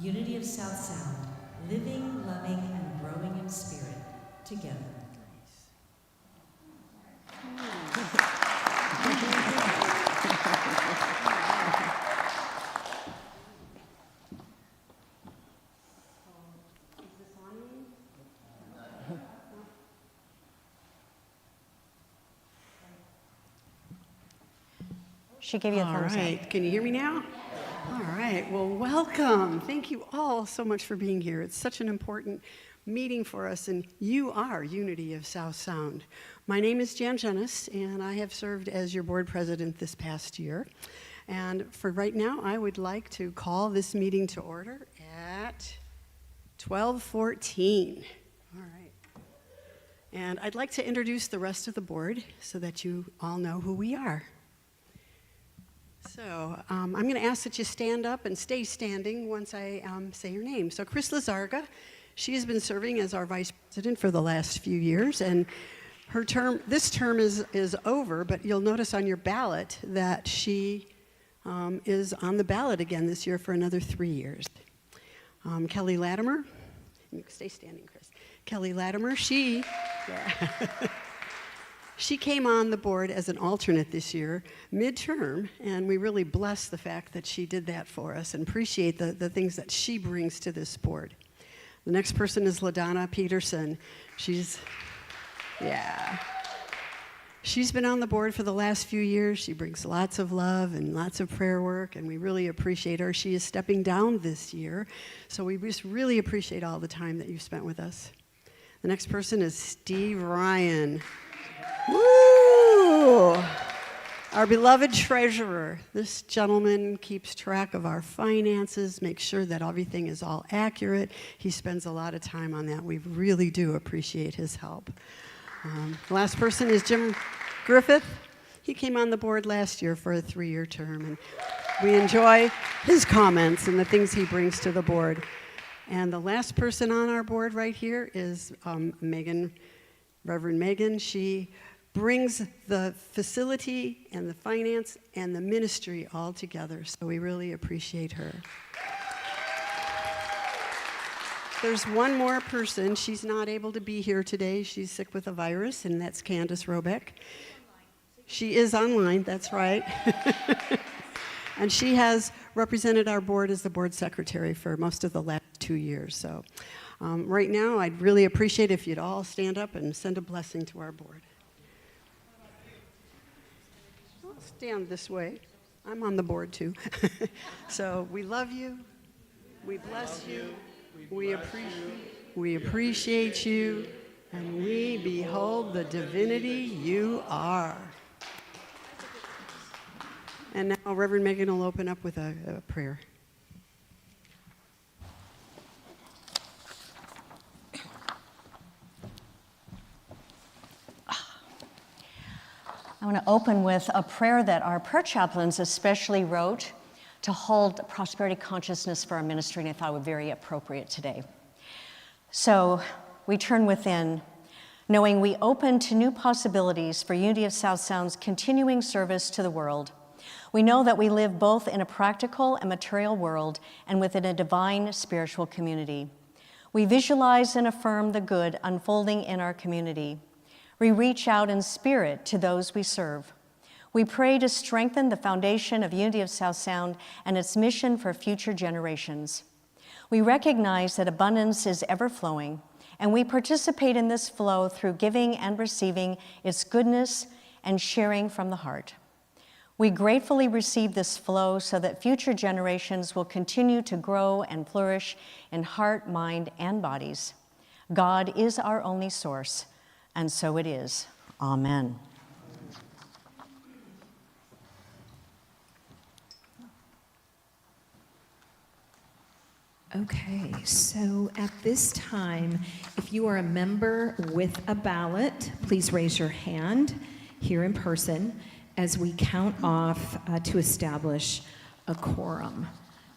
Unity of South Sound, living, loving, and growing in spirit, together. She gave you a thumbs up. All right, can you hear me now? All right, well, welcome. Thank you all so much for being here. It's such an important meeting for us, and you are Unity of South Sound. My name is Jan Jenis, and I have served as your board president this past year. And for right now, I would like to call this meeting to order at 12:14. All right. And I'd like to introduce the rest of the board so that you all know who we are. So I'm going to ask that you stand up and stay standing once I say your name. So Chris Lazarga, she has been serving as our vice president for the last few years, and this term is over, but you'll notice on your ballot that she is on the ballot again this year for another 3 years. Kelly Latimer, stay standing, Chris. Kelly Latimer, she came on the board as an alternate this year, midterm, and we really bless the fact that she did that for us and appreciate the things that she brings to this board. The next person is LaDonna Peterson. She's been on the board for the last few years. She brings lots of love and lots of prayer work, and we really appreciate her. She is stepping down this year, so we just really appreciate all the time that you've spent with us. The next person is Steve Ryan. Woo! Our beloved treasurer. This gentleman keeps track of our finances, makes sure that everything is all accurate. He spends a lot of time on that. We really do appreciate his help. The last person is Jim Griffith. He came on the board last year for a 3-year term, and we enjoy his comments and the things he brings to the board. And the last person on our board right here is Megan, Reverend Megan. She brings the facility and the finance and the ministry all together, so we really appreciate her. There's one more person. She's not able to be here today. She's sick with a virus, and that's Candace Robeck. She is online, that's right. And she has represented our board as the board secretary for most of the last 2 years. So right now, I'd really appreciate if you'd all stand up and send a blessing to our board. I'll stand this way. I'm on the board too. So we love you. We bless you. We appreciate you. And we behold the divinity you are. And now Reverend Megan will open up with a prayer. I want to open with a prayer that our prayer chaplains especially wrote to hold prosperity consciousness for our ministry, and I thought it would be very appropriate today. So we turn within, knowing we open to new possibilities for Unity of South Sound's continuing service to the world. We know that we live both in a practical and material world and within a divine spiritual community. We visualize and affirm the good unfolding in our community. We reach out in spirit to those we serve. We pray to strengthen the foundation of Unity of South Sound and its mission for future generations. We recognize that abundance is ever flowing, and we participate in this flow through giving and receiving its goodness and sharing from the heart. We gratefully receive this flow so that future generations will continue to grow and flourish in heart, mind, and bodies. God is our only source, and so it is. Amen. Okay, so at this time, if you are a member with a ballot, please raise your hand here in person as we count off to establish a quorum.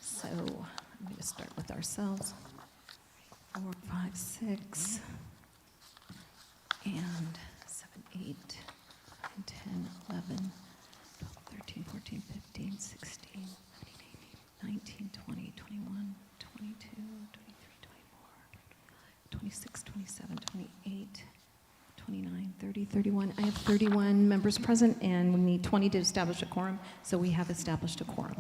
So I'm going to start with ourselves. 4, 5, 6, and 7, 8, 9, 10, 11, 12, 13, 14, 15, 16, 19, 20, 21, 22, 26, 27, 28, 29, 30, 31. I have 31 members present, and we need 20 to establish a quorum, so we have established a quorum.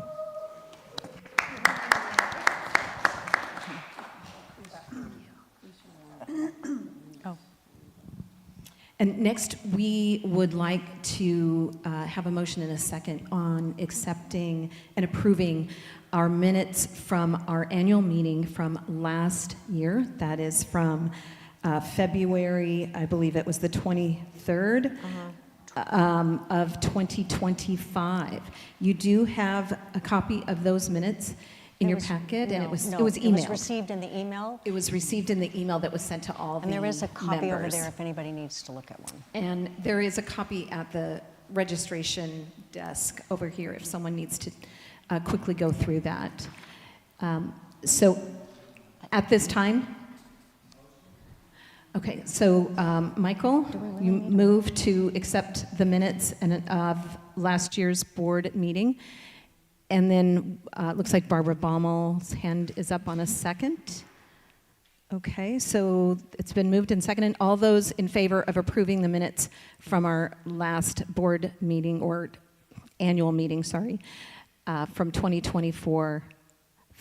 Oh. And next, we would like to have a motion and a second on accepting and approving our minutes from our annual meeting from last year. That is from February, I believe it was the 23rd of 2025. You do have a copy of those minutes in your packet, and it was emailed. It was received in the email. It was received in the email that was sent to all the And there is a copy over members. there if anybody needs to look at one. And there is a copy at the registration desk over here if someone needs to quickly go through that. So at this time, okay, so Michael, you move to accept the minutes of last year's board meeting. And then it looks like Barbara Baumel's hand is up on a second. Okay, so it's been moved and seconded. All those in favor of approving the minutes from our last board meeting, or annual meeting, sorry, from 2025,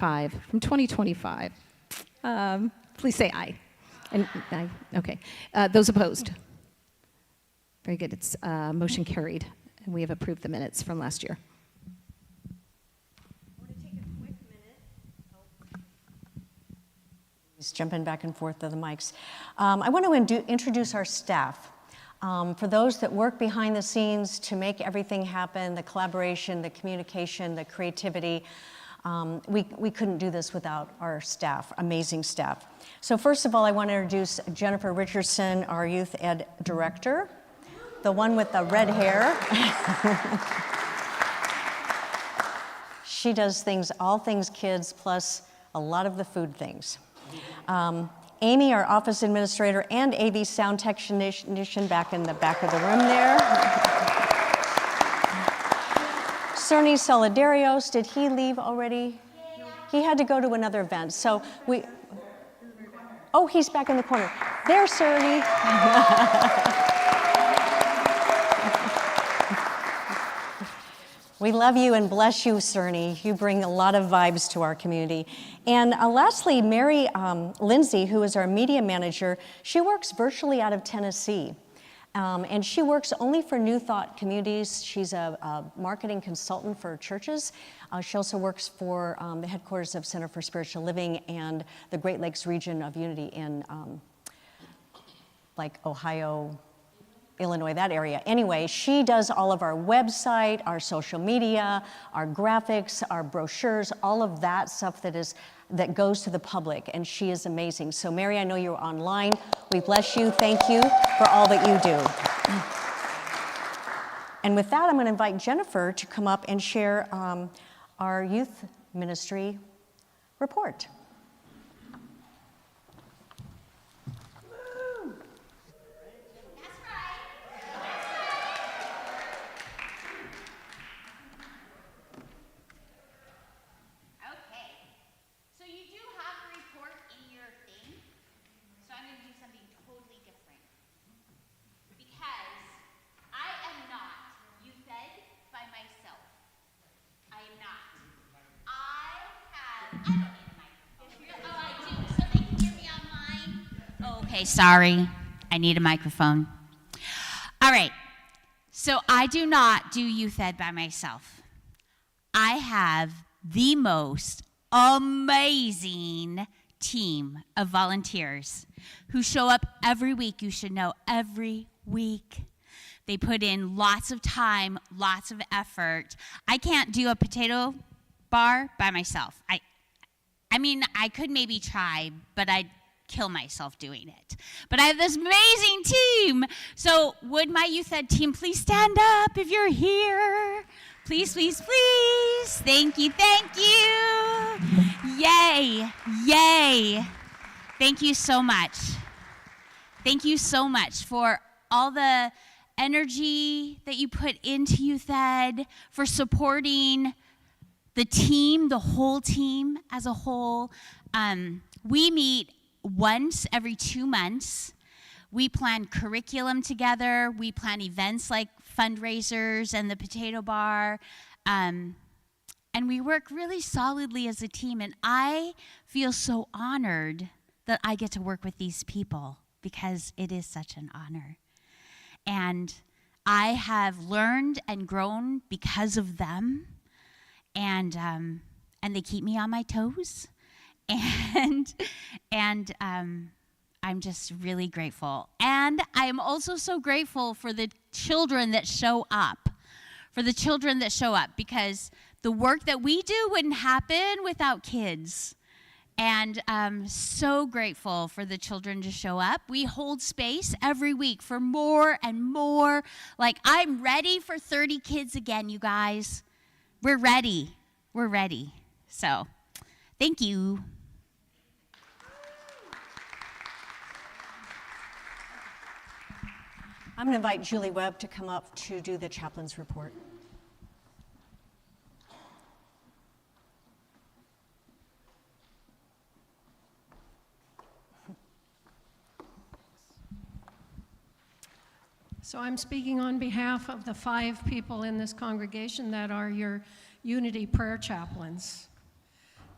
please say aye. And aye, okay. Those opposed? Very good, it's motion carried, and we have approved the minutes from last year. He's jumping back and forth to the mics. I want to introduce our staff. For those that work behind the scenes to make everything happen, the collaboration, the communication, the creativity, we couldn't do this without our staff, amazing staff. So first of all, I want to introduce Jennifer Richardson, our youth ed director, the one with the red hair. She does things, all things kids, plus a lot of the food things. Amy, our office administrator, and AV sound technician back in the back of the room there. Cerny Solidarios, did he leave already? He had to go to another event. So oh, he's back in the corner. There's Cerny. We love you and bless you, Cerny. You bring a lot of vibes to our community. And lastly, Mary Lindsay, who is our media manager, she works virtually out of Tennessee. And she works only for New Thought communities. She's a marketing consultant for churches. She also works for the headquarters of Center for Spiritual Living and the Great Lakes region of Unity in like Ohio, Illinois, that area. Anyway, she does all of our website, our social media, our graphics, our brochures, all of that stuff that goes to the public, and she is amazing. So Mary, I know you're online. We bless you. Thank you for all that you do. And with that, I'm going to invite Jennifer to come up and share our youth ministry report. Okay, sorry. I need a microphone. All right. So I do not do youth ed by myself. I have the most amazing team of volunteers who show up every week. You should know, every week. They put in lots of time, lots of effort. I can't do a potato bar by myself. I mean, I could maybe try, but I'd kill myself doing it. But I have this amazing team. So would my youth ed team please stand up if you're here? Please, please, please. Thank you, thank you. Yay, yay. Thank you so much. Thank you so much for all the energy that you put into youth ed, for supporting the team, the whole team as a whole. We meet once every 2 months, we plan curriculum together. We plan events like fundraisers and the potato bar. And we work really solidly as a team. And I feel so honored that I get to work with these people because it is such an honor. And I have learned and grown because of them. And they keep me on my toes. And I'm just really grateful. And I'm also so grateful for the children that show up, because the work that we do wouldn't happen without kids. And I'm so grateful for the children to show up. We hold space every week for more and more. Like, I'm ready for 30 kids again, you guys. We're ready. So, thank you. I'm going to invite Julie Webb to come up to do the chaplain's report. So I'm speaking on behalf of the 5 people in this congregation that are your Unity Prayer Chaplains.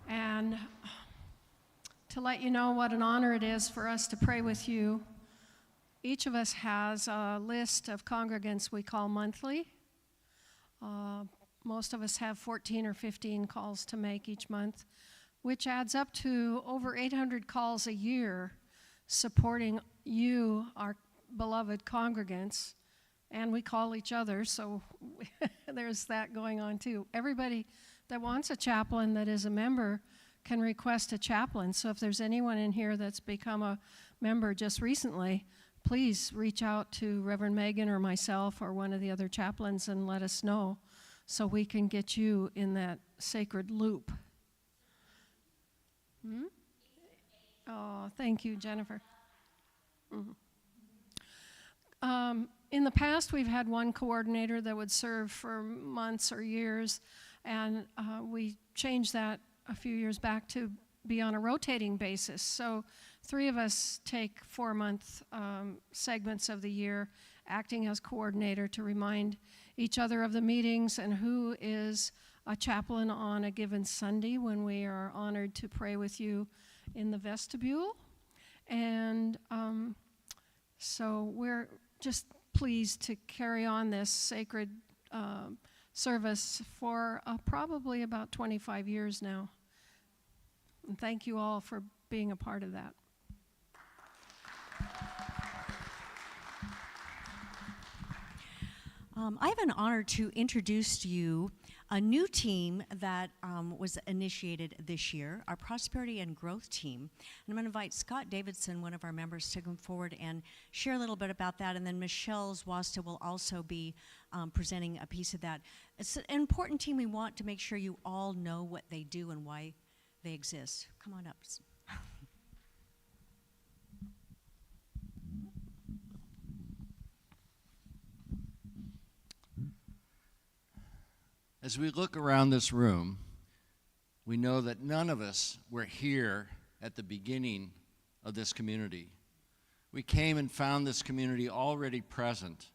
And to let you know what an honor it is for us to pray with you, each of us has a list of congregants we call monthly. Most of us have 14 or 15 calls to make each month, which adds up to over 800 calls a year supporting you, our beloved congregants, and we call each other, so there's that going on too. Everybody that wants a chaplain that is a member can request a chaplain, so if there's anyone in here that's become a member just recently, please reach out to Reverend Megan or myself or one of the other chaplains and let us know so we can get you in that sacred loop. Oh, thank you, Jennifer. In the past, we've had one coordinator that would serve for months or years, and we changed that a few years back to be on a rotating basis. So 3 of us take 4-month segments of the year, acting as coordinator to remind each other of the meetings and who is a chaplain on a given Sunday when we are honored to pray with you in the vestibule. And so we're just pleased to carry on this sacred service for probably about 25 years now. And thank you all for being a part of that. I have an honor to introduce to you a new team that was initiated this year, our Prosperity and Growth team. And I'm going to invite Scott Davidson, one of our members, to come forward and share a little bit about that. And then Michelle Zwasta will also be presenting a piece of that. It's an important team. We want to make sure you all know what they do and why they exist. Come on up. As we look around this room, we know that none of us were here at the beginning of this community. We came and found this community already present,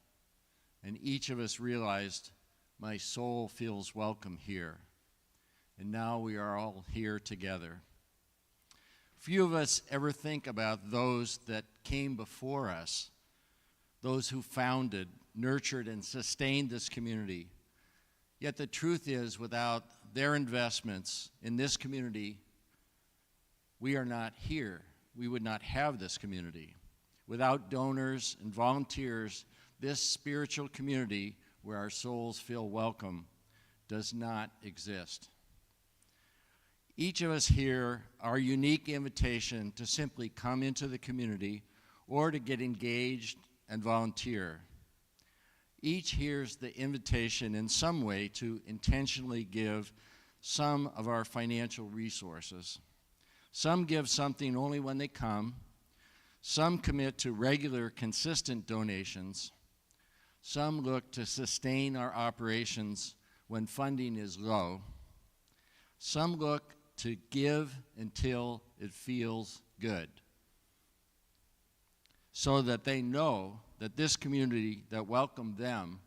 and each of us realized, my soul feels welcome here. And now we are all here together. Few of us ever think about those that came before us, those who founded, nurtured, and sustained this community. Yet the truth is, without their investments in this community, we are not here. We would not have this community. Without donors and volunteers, this spiritual community where our souls feel welcome does not exist. Each of us here, our unique invitation to simply come into the community or to get engaged and volunteer. Each hears the invitation in some way to intentionally give some of our financial resources. Some give something only when they come. Some commit to regular, consistent donations. Some look to sustain our operations when funding is low. Some look to give until it feels good. so that they know that this community that welcomed them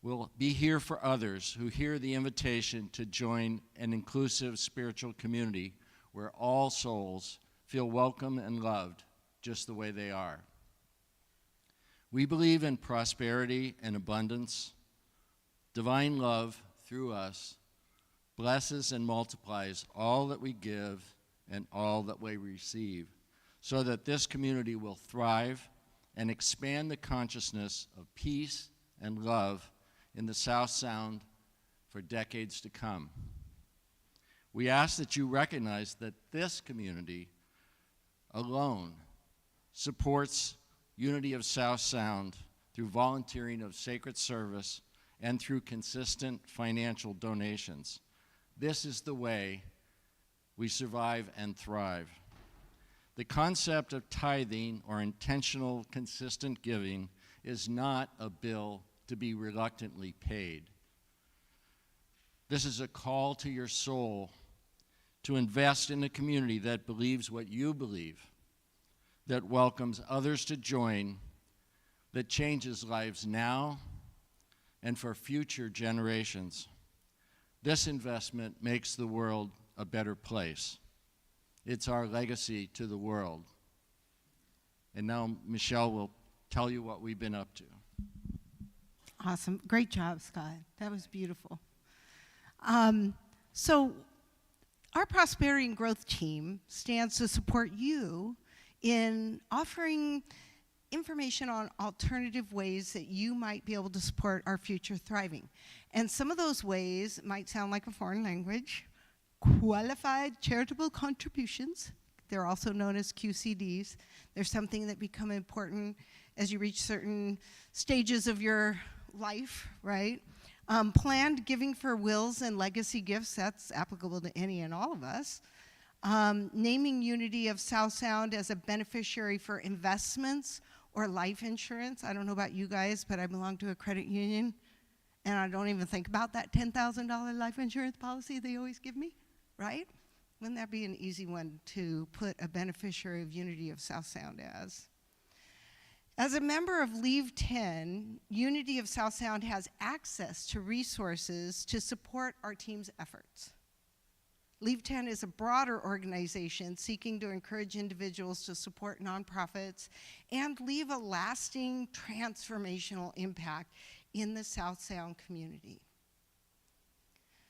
will be here for others who hear the invitation to join an inclusive spiritual community where all souls feel welcome and loved just the way they are. We believe in prosperity and abundance. Divine love through us blesses and multiplies all that we give and all that we receive, so that this community will thrive and expand the consciousness of peace and love in the South Sound for decades to come. We ask that you recognize that this community alone supports Unity of South Sound through volunteering of sacred service and through consistent financial donations. This is the way we survive and thrive. The concept of tithing or intentional, consistent giving is not a bill to be reluctantly paid. This is a call to your soul to invest in a community that believes what you believe, that welcomes others to join, that changes lives now and for future generations. This investment makes the world a better place. It's our legacy to the world. And now Michelle will tell you what we've been up to. Awesome. Great job, Scott. That was beautiful. So our Prosperity and Growth team stands to support you in offering information on alternative ways that you might be able to support our future thriving. And some of those ways might sound like a foreign language. Qualified charitable contributions, they're also known as QCDs. They're something that become important as you reach certain stages of your life, right? Planned giving for wills and legacy gifts, that's applicable to any and all of us. Naming Unity of South Sound as a beneficiary for investments or life insurance. I don't know about you guys, but I belong to a credit union, and I don't even think about that $10,000 life insurance policy they always give me, right? Wouldn't that be an easy one to put a beneficiary of Unity of South Sound as? As a member of Leave 10, Unity of South Sound has access to resources to support our team's efforts. Leave 10 is a broader organization seeking to encourage individuals to support nonprofits and leave a lasting transformational impact in the South Sound community.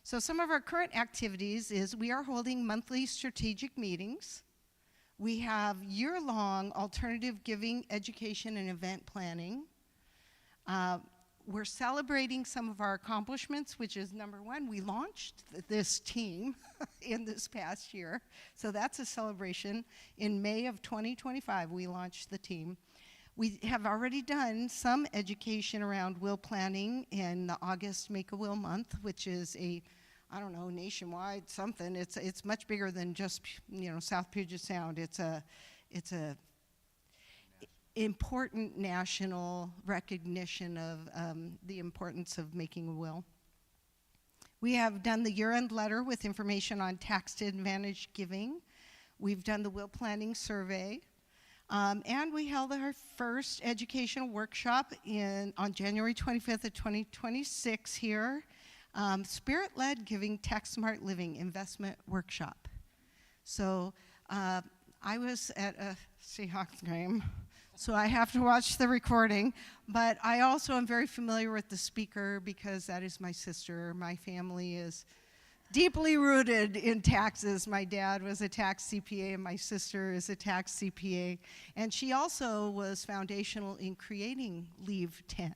So some of our current activities is we are holding monthly strategic meetings. We have year-long alternative giving, education, and event planning. We're celebrating some of our accomplishments, which is number one, we launched this team in this past year. So that's a celebration. In May of 2025, we launched the team. We have already done some education around will planning in the August Make a Will month, which is a, I don't know, nationwide something. It's much bigger than just, South Puget Sound. It's a important national recognition of the importance of making a will. We have done the year-end letter with information on tax-advantaged giving. We've done the will planning survey. And we held our first educational workshop on January 25th of 2026 here. Spirit-led Giving, Tax Smart Living Investment Workshop. So I was at a Seahawks game, so I have to watch the recording, but I also am very familiar with the speaker because that is my sister. My family is deeply rooted in taxes. My dad was a tax CPA and my sister is a tax CPA, and she also was foundational in creating Leave 10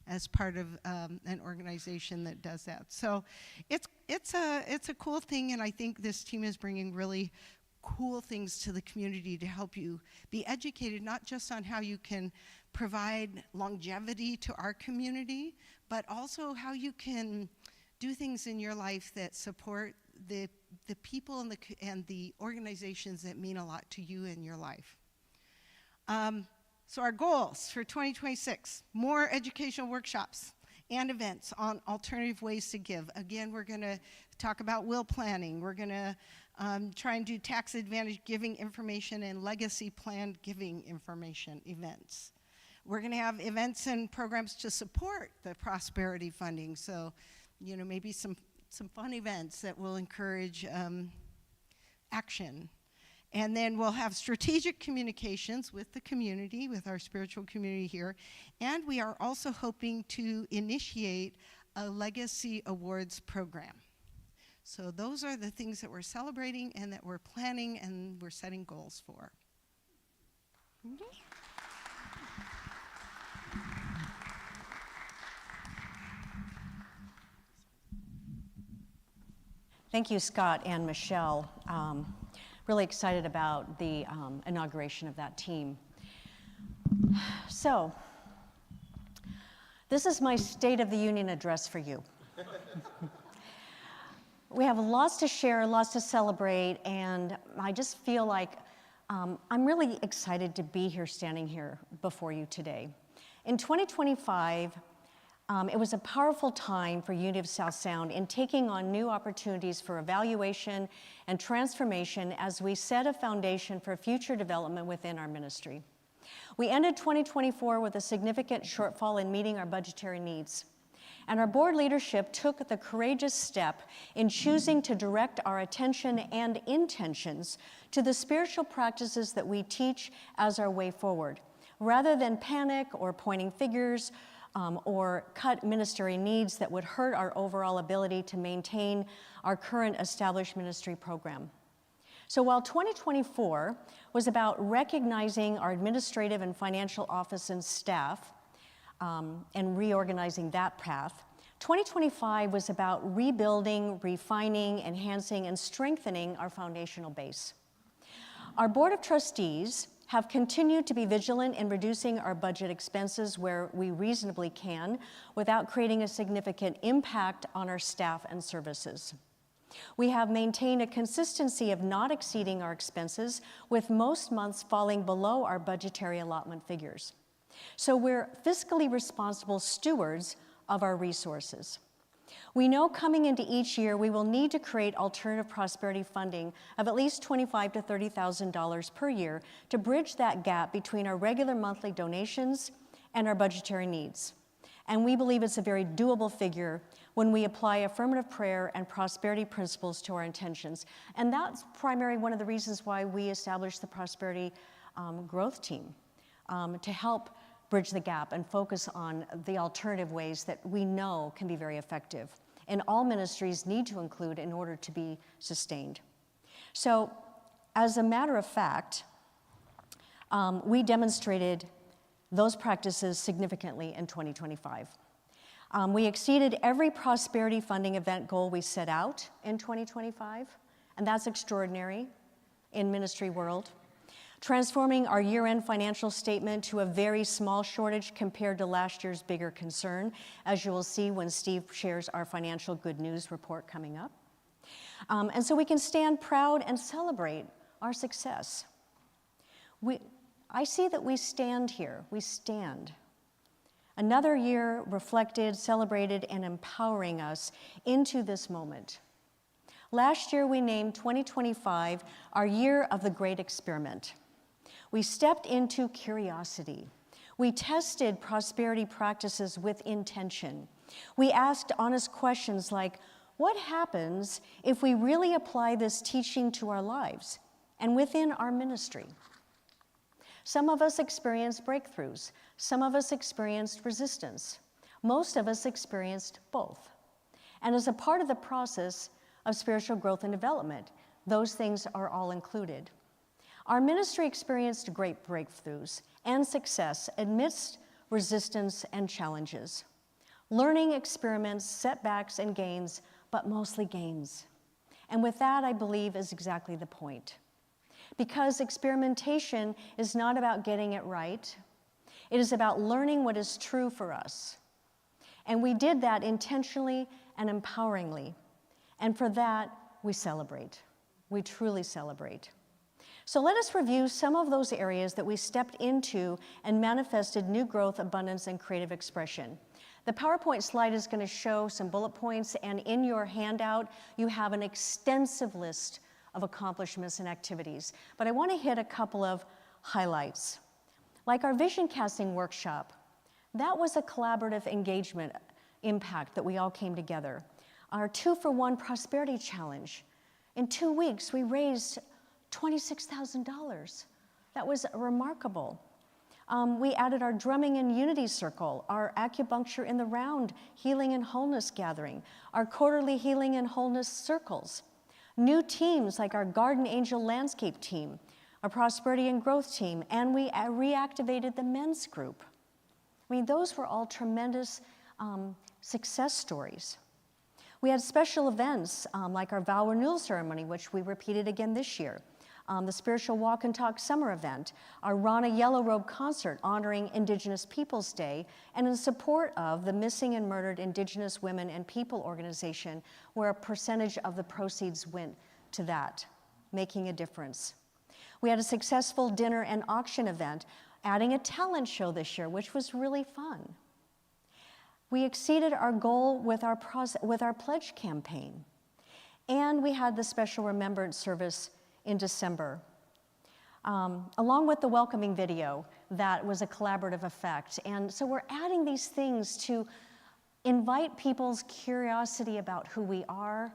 as part of an organization that does that. So it's a cool thing, and I think this team is bringing really cool things to the community to help you be educated, not just on how you can provide longevity to our community, but also how you can do things in your life that support the people and the organizations that mean a lot to you in your life. So our goals for 2026, more educational workshops and events on alternative ways to give. Again, we're going to talk about will planning. We're going to try and do tax advantage giving information and legacy plan giving information events. We're going to have events and programs to support the prosperity funding. So, you know, maybe some fun events that will encourage action. And then we'll have strategic communications with the community, with our spiritual community here. And we are also hoping to initiate a legacy awards program. So those are the things that we're celebrating and that we're planning and we're setting goals for. Thank you, Scott and Michelle. Really excited about the inauguration of that team. So, this is my State of the Union address for you. We have lots to share, lots to celebrate, and I just feel like I'm really excited to be here, standing here before you today. In 2025, it was a powerful time for Unity of South Sound in taking on new opportunities for evaluation and transformation as we set a foundation for future development within our ministry. We ended 2024 with a significant shortfall in meeting our budgetary needs. And our board leadership took the courageous step in choosing to direct our attention and intentions to the spiritual practices that we teach as our way forward, rather than panic or pointing fingers or cut ministry needs that would hurt our overall ability to maintain our current established ministry program. So while 2024 was about recognizing our administrative and financial office and staff and reorganizing that path, 2025 was about rebuilding, refining, enhancing, and strengthening our foundational base. Our Board of Trustees have continued to be vigilant in reducing our budget expenses where we reasonably can without creating a significant impact on our staff and services. We have maintained a consistency of not exceeding our expenses, with most months falling below our budgetary allotment figures. So we're fiscally responsible stewards of our resources. We know coming into each year we will need to create alternative prosperity funding of at least $25,000 to $30,000 per year to bridge that gap between our regular monthly donations and our budgetary needs. And we believe it's a very doable figure when we apply affirmative prayer and prosperity principles to our intentions. And that's primarily one of the reasons why we established the Prosperity Growth Team, to help bridge the gap and focus on the alternative ways that we know can be very effective and all ministries need to include in order to be sustained. So, as a matter of fact, we demonstrated those practices significantly in 2025. We exceeded every prosperity funding event goal we set out in 2025, and that's extraordinary in ministry world. Transforming our year-end financial statement to a very small shortage compared to last year's bigger concern, as you will see when Steve shares our financial good news report coming up. And so we can stand proud and celebrate our success. I see that we stand here. We stand. Another year reflected, celebrated, and empowering us into this moment. Last year, we named 2025 our year of the great experiment. We stepped into curiosity. We tested prosperity practices with intention. We asked honest questions like, what happens if we really apply this teaching to our lives and within our ministry? Some of us experienced breakthroughs. Some of us experienced resistance. Most of us experienced both. And as a part of the process of spiritual growth and development, those things are all included. Our ministry experienced great breakthroughs and success amidst resistance and challenges. Learning experiments, setbacks, and gains, but mostly gains. And with that, I believe, is exactly the point. Because experimentation is not about getting it right. It is about learning what is true for us. And we did that intentionally and empoweringly. And for that, we celebrate. We truly celebrate. So let us review some of those areas that we stepped into and manifested new growth, abundance, and creative expression. The PowerPoint slide is going to show some bullet points, and in your handout, you have an extensive list of accomplishments and activities. But I want to hit a couple of highlights. Like our vision casting workshop, that was a collaborative engagement impact that we all came together. Our 2-for-1 prosperity challenge. In 2 weeks, we raised $26,000. That was remarkable. We added our drumming and unity circle, our acupuncture in the round healing and wholeness gathering, our quarterly healing and wholeness circles, new teams like our Garden Angel landscape team, our prosperity and growth team, and we reactivated the men's group. I mean, those were all tremendous success stories. We had special events like our vow renewal ceremony, which we repeated again this year. The Spiritual Walk and Talk Summer event, our Rana Yellow Robe concert honoring Indigenous Peoples Day, and in support of the Missing and Murdered Indigenous Women and People organization, where a percentage of the proceeds went to that, making a difference. We had a successful dinner and auction event, adding a talent show this year, which was really fun. We exceeded our goal with our pledge campaign, and we had the special remembrance service in December, along with the welcoming video that was a collaborative effect. And so we're adding these things to invite people's curiosity about who we are,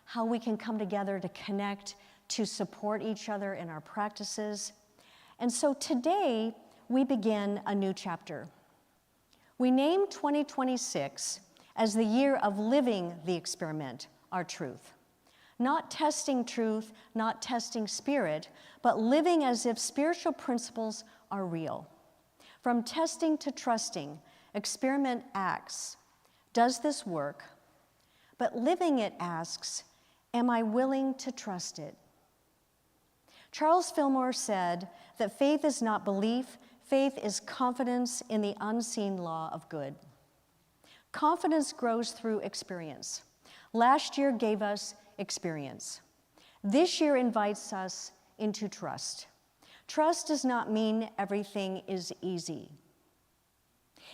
how we can come together to connect, to support each other in our practices. And so today, we begin a new chapter. We name 2026 as the year of living the experiment, our truth. Not testing truth, not testing spirit, but living as if spiritual principles are real. From testing to trusting, experiment asks, does this work? But living it asks, am I willing to trust it? Charles Fillmore said that faith is not belief, faith is confidence in the unseen law of good. Confidence grows through experience. Last year gave us experience. This year invites us into trust. Trust does not mean everything is easy.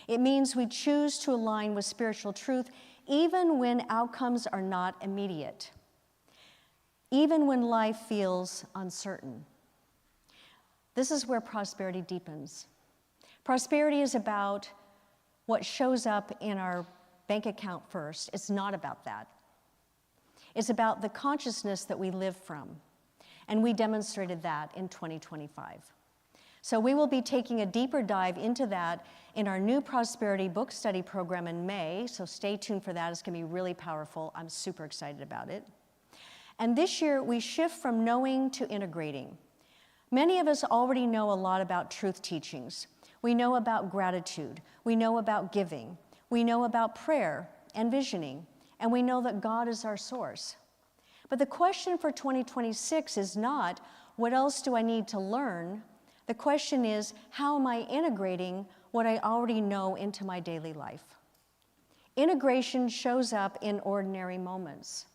It means we choose to align with spiritual truth even when outcomes are not immediate, even when life feels uncertain. This is where prosperity deepens. Prosperity is about what shows up in our bank account first. It's not about that. It's about the consciousness that we live from, and we demonstrated that in 2025. So we will be taking a deeper dive into that in our new Prosperity book study program in May, so stay tuned for that. It's going to be really powerful. I'm super excited about it. And this year, we shift from knowing to integrating. Many of us already know a lot about truth teachings. We know about gratitude. We know about giving. We know about prayer and visioning. And we know that God is our source. But the question for 2026 is not, what else do I need to learn? The question is, how am I integrating what I already know into my daily life? Integration shows up in ordinary moments.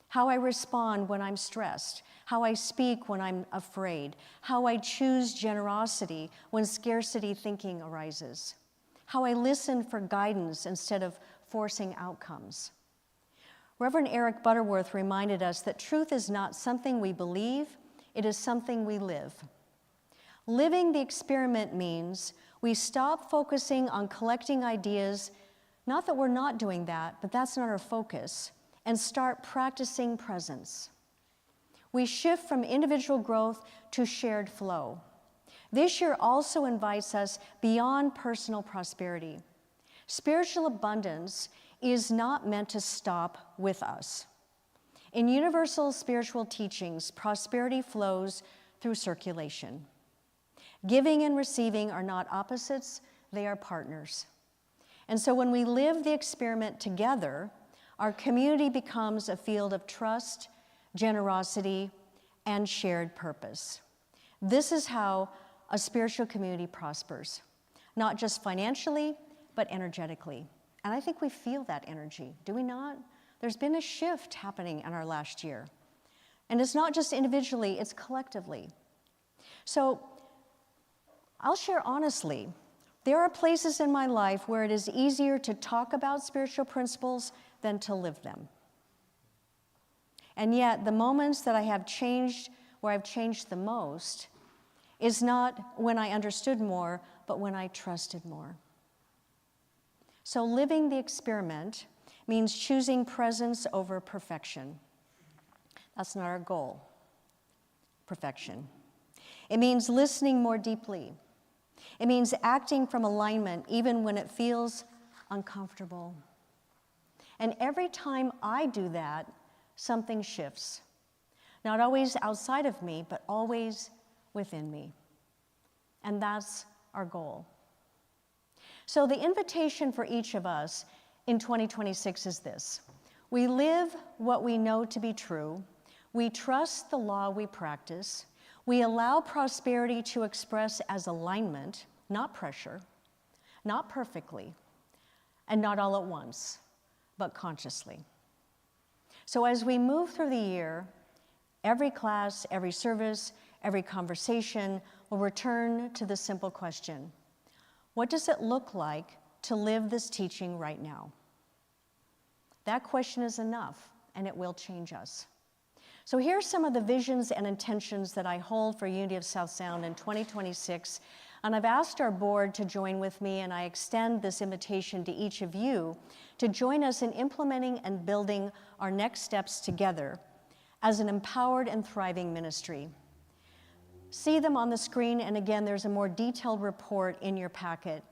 How I respond when I'm stressed, how I speak when I'm afraid, how I choose generosity when scarcity thinking arises, how I listen for guidance instead of forcing outcomes. Reverend Eric Butterworth reminded us that truth is not something we believe, it is something we live. Living the experiment means we stop focusing on collecting ideas, not that we're not doing that, but that's not our focus, and start practicing presence. We shift from individual growth to shared flow. This year also invites us beyond personal prosperity. Spiritual abundance is not meant to stop with us. In universal spiritual teachings, prosperity flows through circulation. Giving and receiving are not opposites, they are partners. And so when we live the experiment together, our community becomes a field of trust, generosity, and shared purpose. This is how a spiritual community prospers, not just financially, but energetically. And I think we feel that energy, do we not? There's been a shift happening in our last year. And it's not just individually, it's collectively. So I'll share honestly, there are places in my life where it is easier to talk about spiritual principles than to live them. And yet, the moments that I have changed, where I've changed the most, is not when I understood more, but when I trusted more. So living the experiment means choosing presence over perfection. That's not our goal, perfection. It means listening more deeply. It means acting from alignment even when it feels uncomfortable. And every time I do that, something shifts. Not always outside of me, but always within me. And that's our goal. So the invitation for each of us in 2026 is this. We live what we know to be true. We trust the law we practice. We allow prosperity to express as alignment, not pressure, not perfectly, and not all at once, but consciously. So as we move through the year, every class, every service, every conversation will return to the simple question: what does it look like to live this teaching right now? That question is enough, and it will change us. So here's some of the visions and intentions that I hold for Unity of South Sound in 2026, and I've asked our board to join with me, and I extend this invitation to each of you to join us in implementing and building our next steps together as an empowered and thriving ministry. See them on the screen, and again, there's a more detailed report in your packet.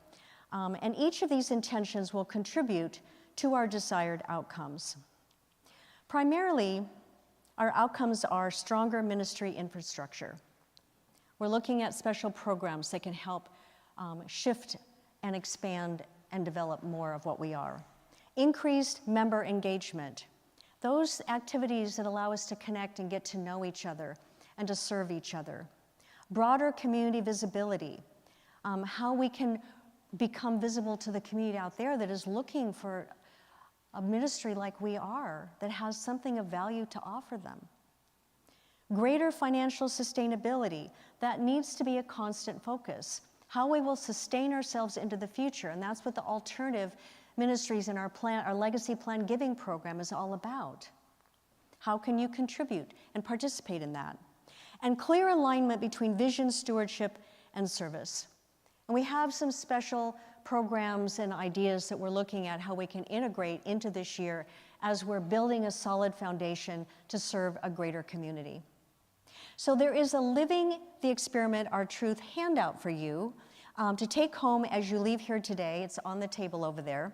And each of these intentions will contribute to our desired outcomes. Primarily, our outcomes are stronger ministry infrastructure. We're looking at special programs that can help shift and expand and develop more of what we are. Increased member engagement. Those activities that allow us to connect and get to know each other and to serve each other. Broader community visibility. How we can become visible to the community out there that is looking for a ministry like we are, that has something of value to offer them. Greater financial sustainability, that needs to be a constant focus. How we will sustain ourselves into the future, and that's what the alternative ministries in our legacy plan giving program is all about. How can you contribute and participate in that? And clear alignment between vision, stewardship, and service. And we have some special programs and ideas that we're looking at how we can integrate into this year as we're building a solid foundation to serve a greater community. So there is a Living the Experiment, Our Truth handout for you to take home as you leave here today. It's on the table over there.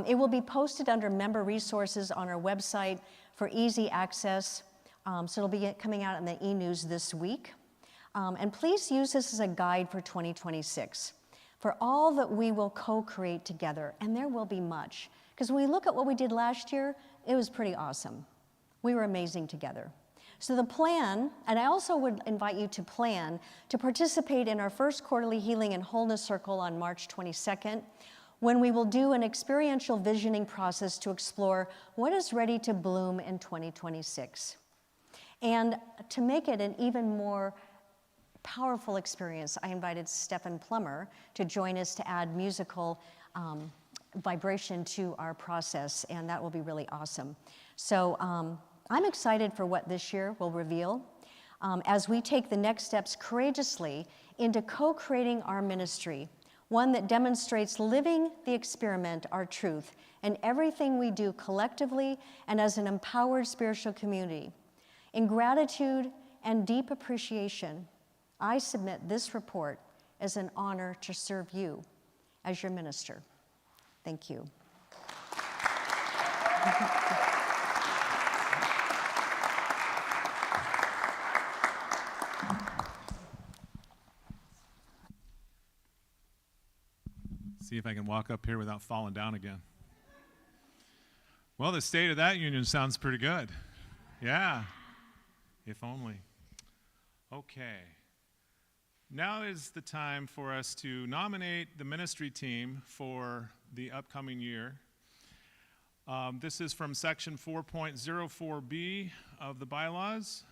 It will be posted under member resources on our website for easy access. So it'll be coming out in the e-news this week. And please use this as a guide for 2026, for all that we will co-create together, and there will be much. Because when we look at what we did last year, it was pretty awesome. We were amazing together. So the plan, and I also would invite you to plan to participate in our first quarterly Healing and Wholeness Circle on March 22nd, when we will do an experiential visioning process to explore what is ready to bloom in 2026. And to make it an even more powerful experience, I invited Stephen Plummer to join us to add musical vibration to our process, and that will be really awesome. So I'm excited for what this year will reveal as we take the next steps courageously into co-creating our ministry, one that demonstrates living the experiment, our truth, in everything we do collectively and as an empowered spiritual community. In gratitude and deep appreciation, I submit this report as an honor to serve you as your minister. Thank you. See if I can walk up here without falling down again. Well, the state of that union sounds pretty good. Yeah, if only. Okay. Now is the time for us to nominate the ministry team for the upcoming year. This is from section 4.04B of the bylaws.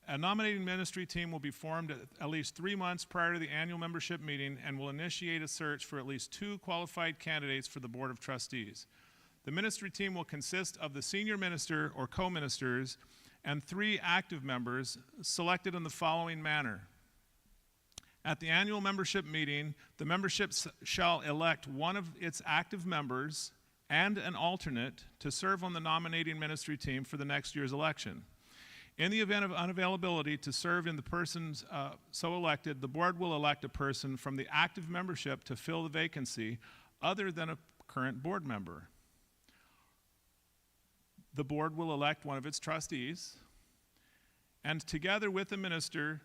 A nominating ministry team will be formed at least 3 months prior to the annual membership meeting and will initiate a search for at least 2 qualified candidates for the Board of Trustees. The ministry team will consist of the senior minister or co-ministers and 3 active members selected in the following manner. At the annual membership meeting, the membership shall elect one of its active members and an alternate to serve on the nominating ministry team for the next year's election. In the event of unavailability to serve in the persons so elected, the board will elect a person from the active membership to fill the vacancy other than a current board member. The board will elect one of its trustees, and together with the minister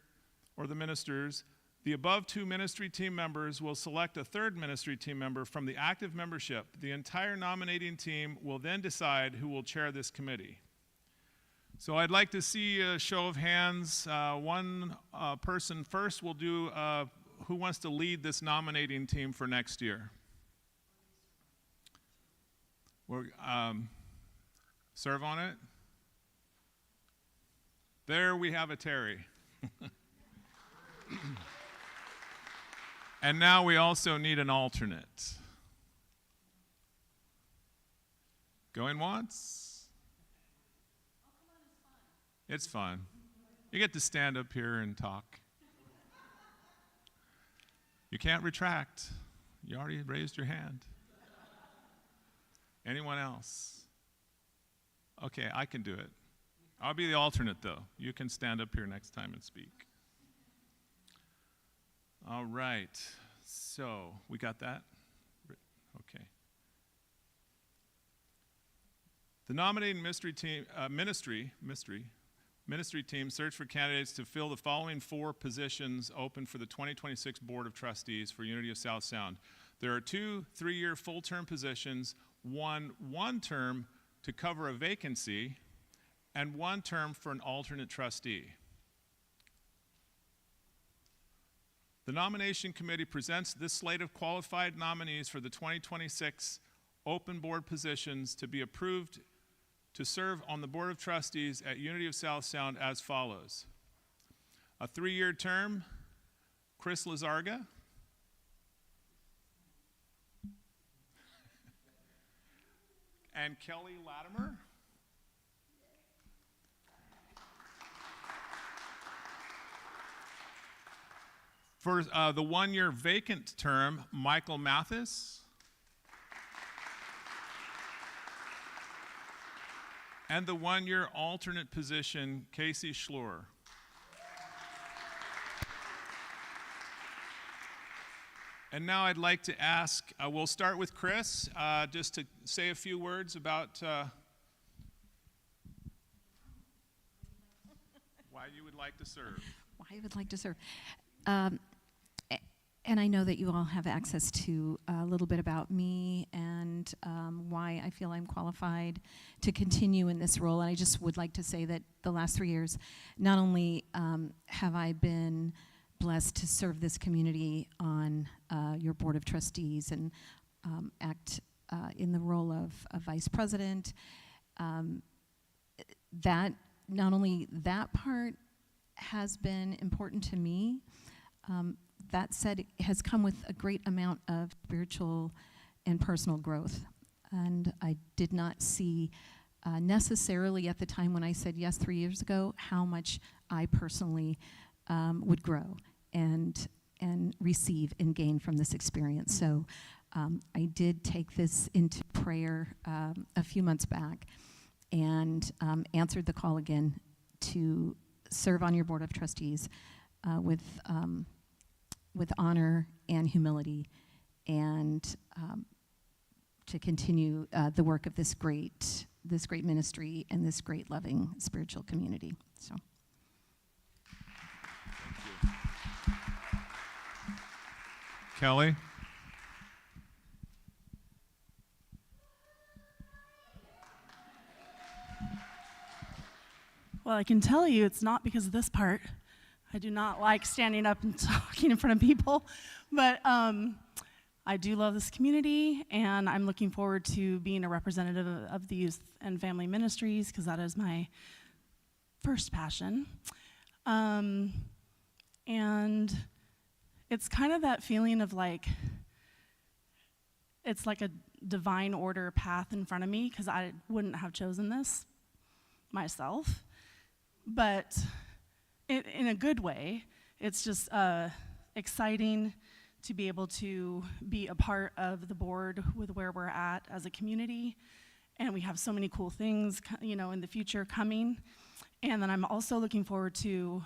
or the ministers, the above 2 ministry team members will select a 3rd ministry team member from the active membership. The entire nominating team will then decide who will chair this committee. So I'd like to see a show of hands. One person first will do who wants to lead this nominating team for next year. Serve on it. There we have a Terry. And now we also need an alternate. Going once? It's fun. You get to stand up here and talk. You can't retract. You already raised your hand. Anyone else? Okay, I can do it. I'll be the alternate, though. You can stand up here next time and speak. All right. So, we got that? Okay. The nominating ministry team searched for candidates to fill the following 4 positions open for the 2026 Board of Trustees for Unity of South Sound. There are 2 3-year full-term positions, one term to cover a vacancy, and 1 term for an alternate trustee. The nomination committee presents this slate of qualified nominees for the 2026 open board positions to be approved to serve on the Board of Trustees at Unity of South Sound as follows. A 3-year term, Chris Lazarga. And Kelly Latimer. For the 1-year vacant term, Michael Mathis. And the 1-year alternate position, Casey Schlur. And now I'd like to ask, we'll start with Chris, just to say a few words about why you would like to serve. Why I would like to serve. And I know that you all have access to a little bit about me and why I feel I'm qualified to continue in this role. And I just would like to say that the last 3 years, not only have I been blessed to serve this community on your Board of Trustees and act in the role of vice president, that not only that part has been important to me, that said, it has come with a great amount of spiritual and personal growth. And I did not see necessarily at the time when I said yes 3 years ago how much I personally would grow and receive and gain from this experience. So I did take this into prayer a few months back and answered the call again to serve on your Board of Trustees with honor and humility, and to continue the work of this great ministry and this great loving spiritual community. So. Thank you. Kelly? Well, I can tell you it's not because of this part. I do not like standing up and talking in front of people, but I do love this community, and I'm looking forward to being a representative of the youth and family ministries, because that is my first passion. And it's kind of that feeling of like, it's like divine order path in front of me, because I wouldn't have chosen this myself. But in a good way, it's just exciting to be able to be a part of the board with where we're at as a community. And we have so many cool things, in the future coming. And then I'm also looking forward to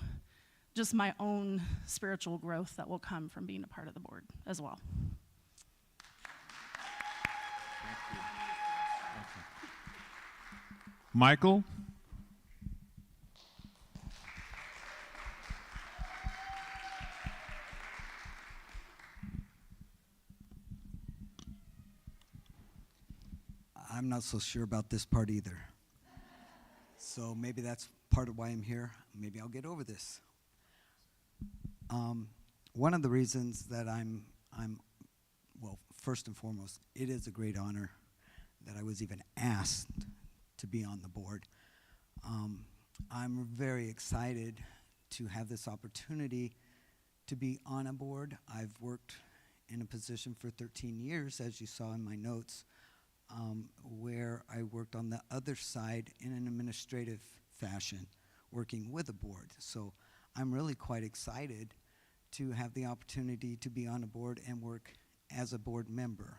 just my own spiritual growth that will come from being a part of the board as well. Michael? I'm not so sure about this part either. So maybe that's part of why I'm here. Maybe I'll get over this. One of the reasons that well, first and foremost, it is a great honor that I was even asked to be on the board. I'm very excited to have this opportunity to be on a board. I've worked in a position for 13 years, as you saw in my notes, where I worked on the other side in an administrative fashion, working with a board. So I'm really quite excited to have the opportunity to be on a board and work as a board member.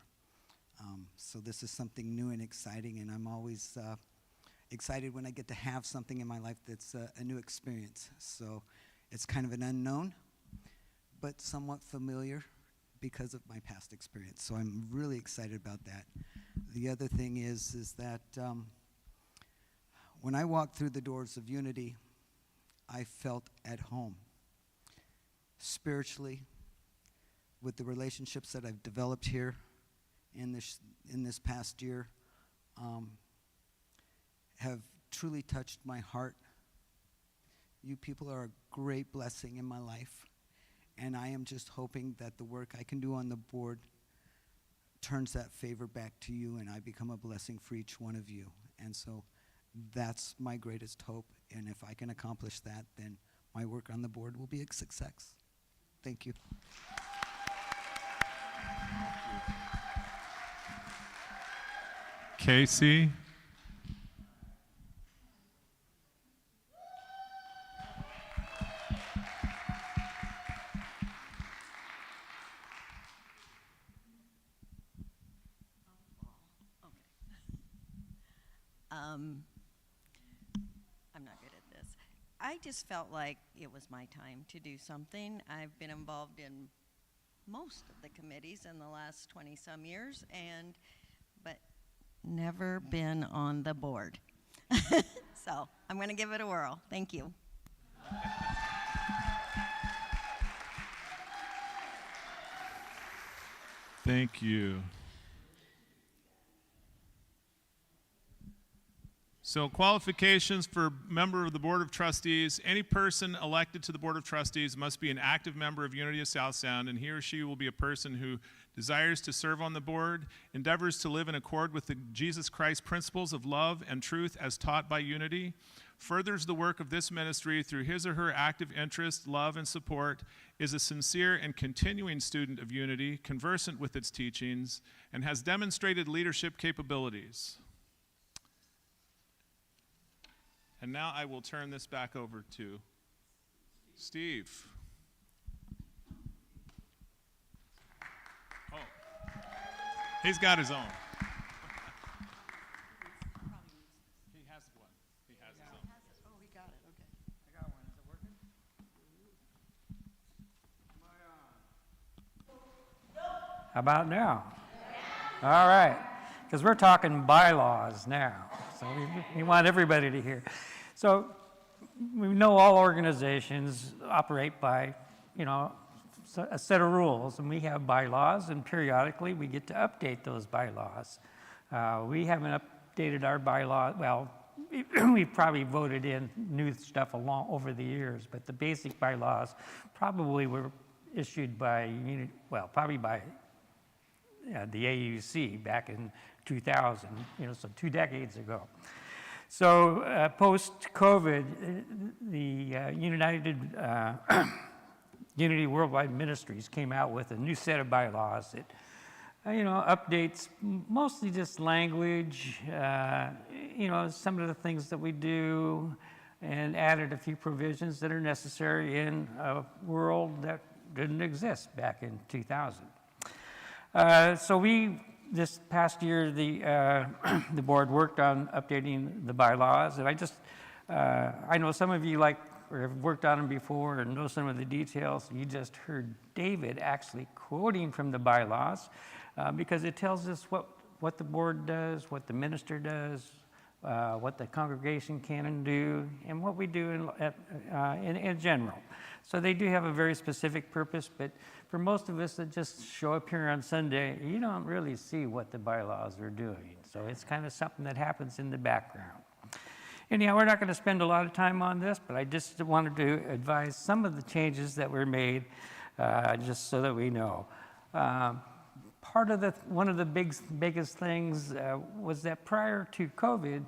So this is something new and exciting, and I'm always excited when I get to have something in my life that's a new experience. So it's kind of an unknown, but somewhat familiar because of my past experience. So I'm really excited about that. The other thing is that when I walked through the doors of Unity, I felt at home. Spiritually, with the relationships that I've developed here in this past year, have truly touched my heart. You people are a great blessing in my life, and I am just hoping that the work I can do on the board turns that favor back to you, and I become a blessing for each one of you. And so that's my greatest hope, and if I can accomplish that, then my work on the board will be a success. Thank you. Casey? I'm not good at this. I just felt like it was my time to do something. I've been involved in most of the committees in the last 20-some years, but never been on the board. So I'm going to give it a whirl. Thank you. Thank you. So qualifications for member of the Board of Trustees. Any person elected to the Board of Trustees must be an active member of Unity of South Sound, and he or she will be a person who desires to serve on the board, endeavors to live in accord with the Jesus Christ principles of love and truth as taught by Unity, furthers the work of this ministry through his or her active interest, love, and support, is a sincere and continuing student of Unity, conversant with its teachings, and has demonstrated leadership capabilities. And now I will turn this back over to Steve. Oh, he's got his own. He has one. He has his own. Oh, he got it, okay. I got one. Is it working? How about now? All right, because we're talking bylaws now, so we want everybody to hear. So we know all organizations operate by, a set of rules, and we have bylaws, and periodically we get to update those bylaws. We haven't updated our bylaws, well, we've probably voted in new stuff along over the years, but the basic bylaws probably were issued by, probably by the AUC back in 2000, so 2 decades ago. So post-COVID, the Unity Worldwide Ministries came out with a new set of bylaws that updates, mostly just language, some of the things that we do, and added a few provisions that are necessary in a world that didn't exist back in 2000. This past year, the board worked on updating the bylaws, and I know some of you or have worked on them before and know some of the details. You just heard David actually quoting from the bylaws because it tells us what the board does, what the minister does, what the congregation can and do, and what we do in general. So they do have a very specific purpose, but for most of us that just show up here on Sunday, you don't really see what the bylaws are doing. So it's kind of something that happens in the background. Anyhow, we're not going to spend a lot of time on this, but I just wanted to advise some of the changes that were made, just so that we know. One of the biggest things was that prior to COVID,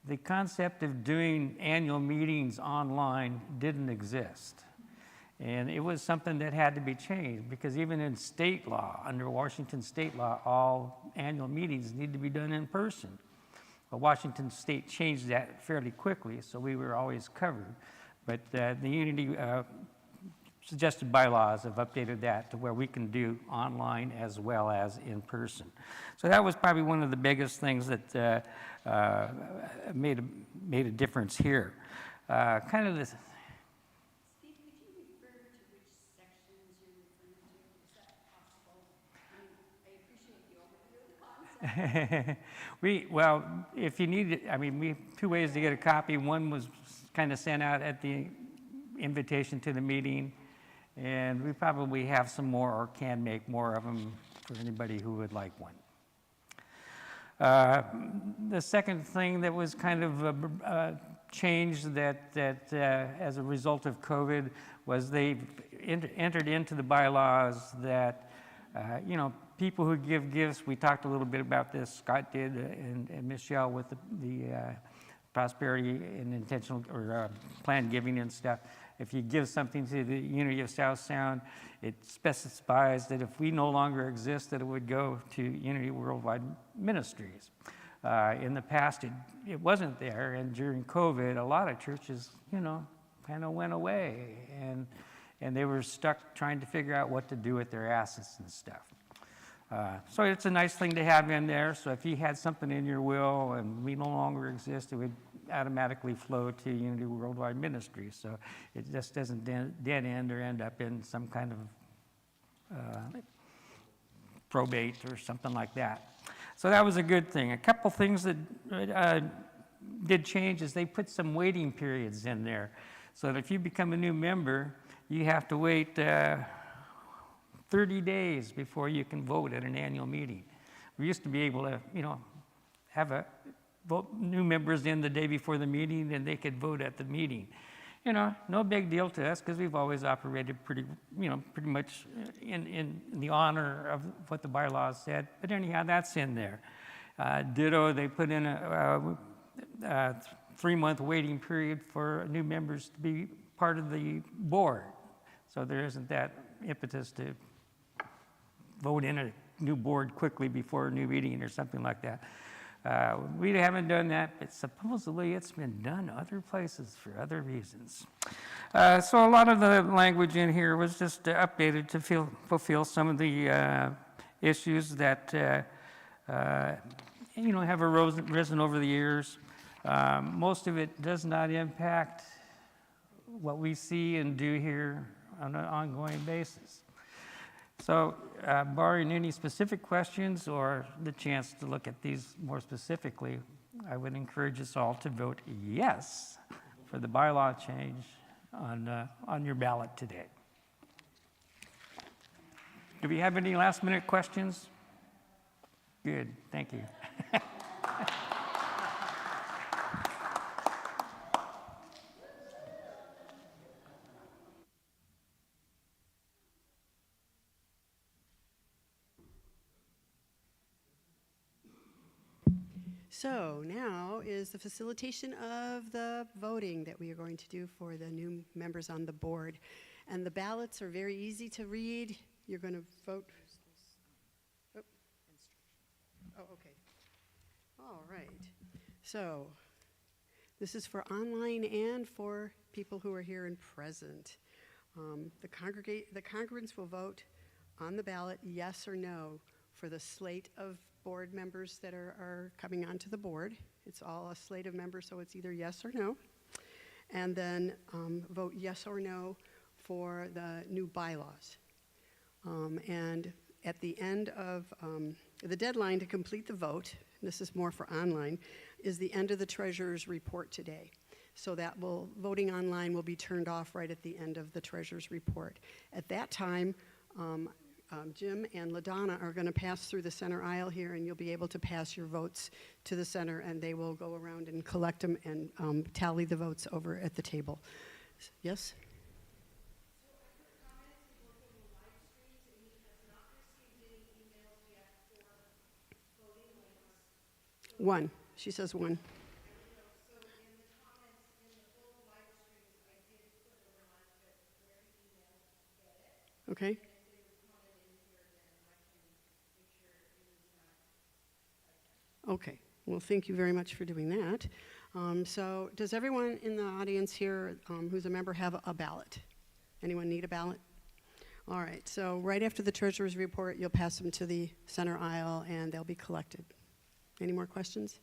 the concept of doing annual meetings online didn't exist. And it was something that had to be changed because even in state law, under Washington state law, all annual meetings need to be done in person. But Washington State changed that fairly quickly, so we were always covered. But the Unity suggested bylaws have updated that to where we can do online as well as in person. So that was probably one of the biggest things that made a difference here. Kind of this. Steve, could you refer to which sections you're referring to? Is that possible? I appreciate the overview of the concept. Well, if you need it, we have two ways to get a copy. One was kind of sent out at the invitation to the meeting, and we probably have some more or can make more of them for anybody who would like one. The second thing that was kind of a change that as a result of COVID was they entered into the bylaws that, people who give gifts, we talked a little bit about this, Scott did, and Michelle with the prosperity and intentional or planned giving and stuff. If you give something to the Unity of South Sound, it specifies that if we no longer exist, that it would go to Unity Worldwide Ministries. In the past, it wasn't there, and during COVID, a lot of churches, kind of went away, and they were stuck trying to figure out what to do with their assets and stuff. So it's a nice thing to have in there. So if you had something in your will and we no longer exist, it would automatically flow to Unity Worldwide Ministries. So it just doesn't dead end or end up in some kind of probate or something like that. So that was a good thing. A couple things that did change is they put some waiting periods in there. So that if you become a new member, you have to wait 30 days before you can vote at an annual meeting. We used to be able to, have vote new members in the day before the meeting, and they could vote at the meeting. No big deal to us because we've always operated pretty much in the honor of what the bylaws said. But anyhow, that's in there. Ditto, they put in a 3-month waiting period for new members to be part of the board. So there isn't that impetus to vote in a new board quickly before a new meeting or something like that. We haven't done that, but supposedly it's been done other places for other reasons. So a lot of the language in here was just updated to fulfill some of the issues that have arisen over the years. Most of it does not impact what we see and do here on an ongoing basis. So, barring any specific questions or the chance to look at these more specifically, I would encourage us all to vote yes for the bylaw change on your ballot today. Do we have any last-minute questions? Good, thank you. So now is the facilitation of the voting that we are going to do for the new members on the board. And the ballots are very easy to read. You're going to vote. Oh, okay. All right. So this is for online and for people who are here and present. The congregants will vote on the ballot, yes or no, for the slate of board members that are coming onto the board. It's all a slate of members, so it's either yes or no. And then vote yes or no for the new bylaws. And at the end of the deadline to complete the vote, this is more for online, is the end of the treasurer's report today. So that voting online will be turned off right at the end of the treasurer's report. At that time, Jim and LaDonna are going to pass through the center aisle here, and you'll be able to pass your votes to the center, and they will go around and collect them and tally the votes over at the table. Yes? One. She says one. Okay. Okay. Well, thank you very much for doing that. So does everyone in the audience here who's a member have a ballot? Anyone need a ballot? All right. So right after the treasurer's report, you'll pass them to the center aisle, and they'll be collected. Any more questions?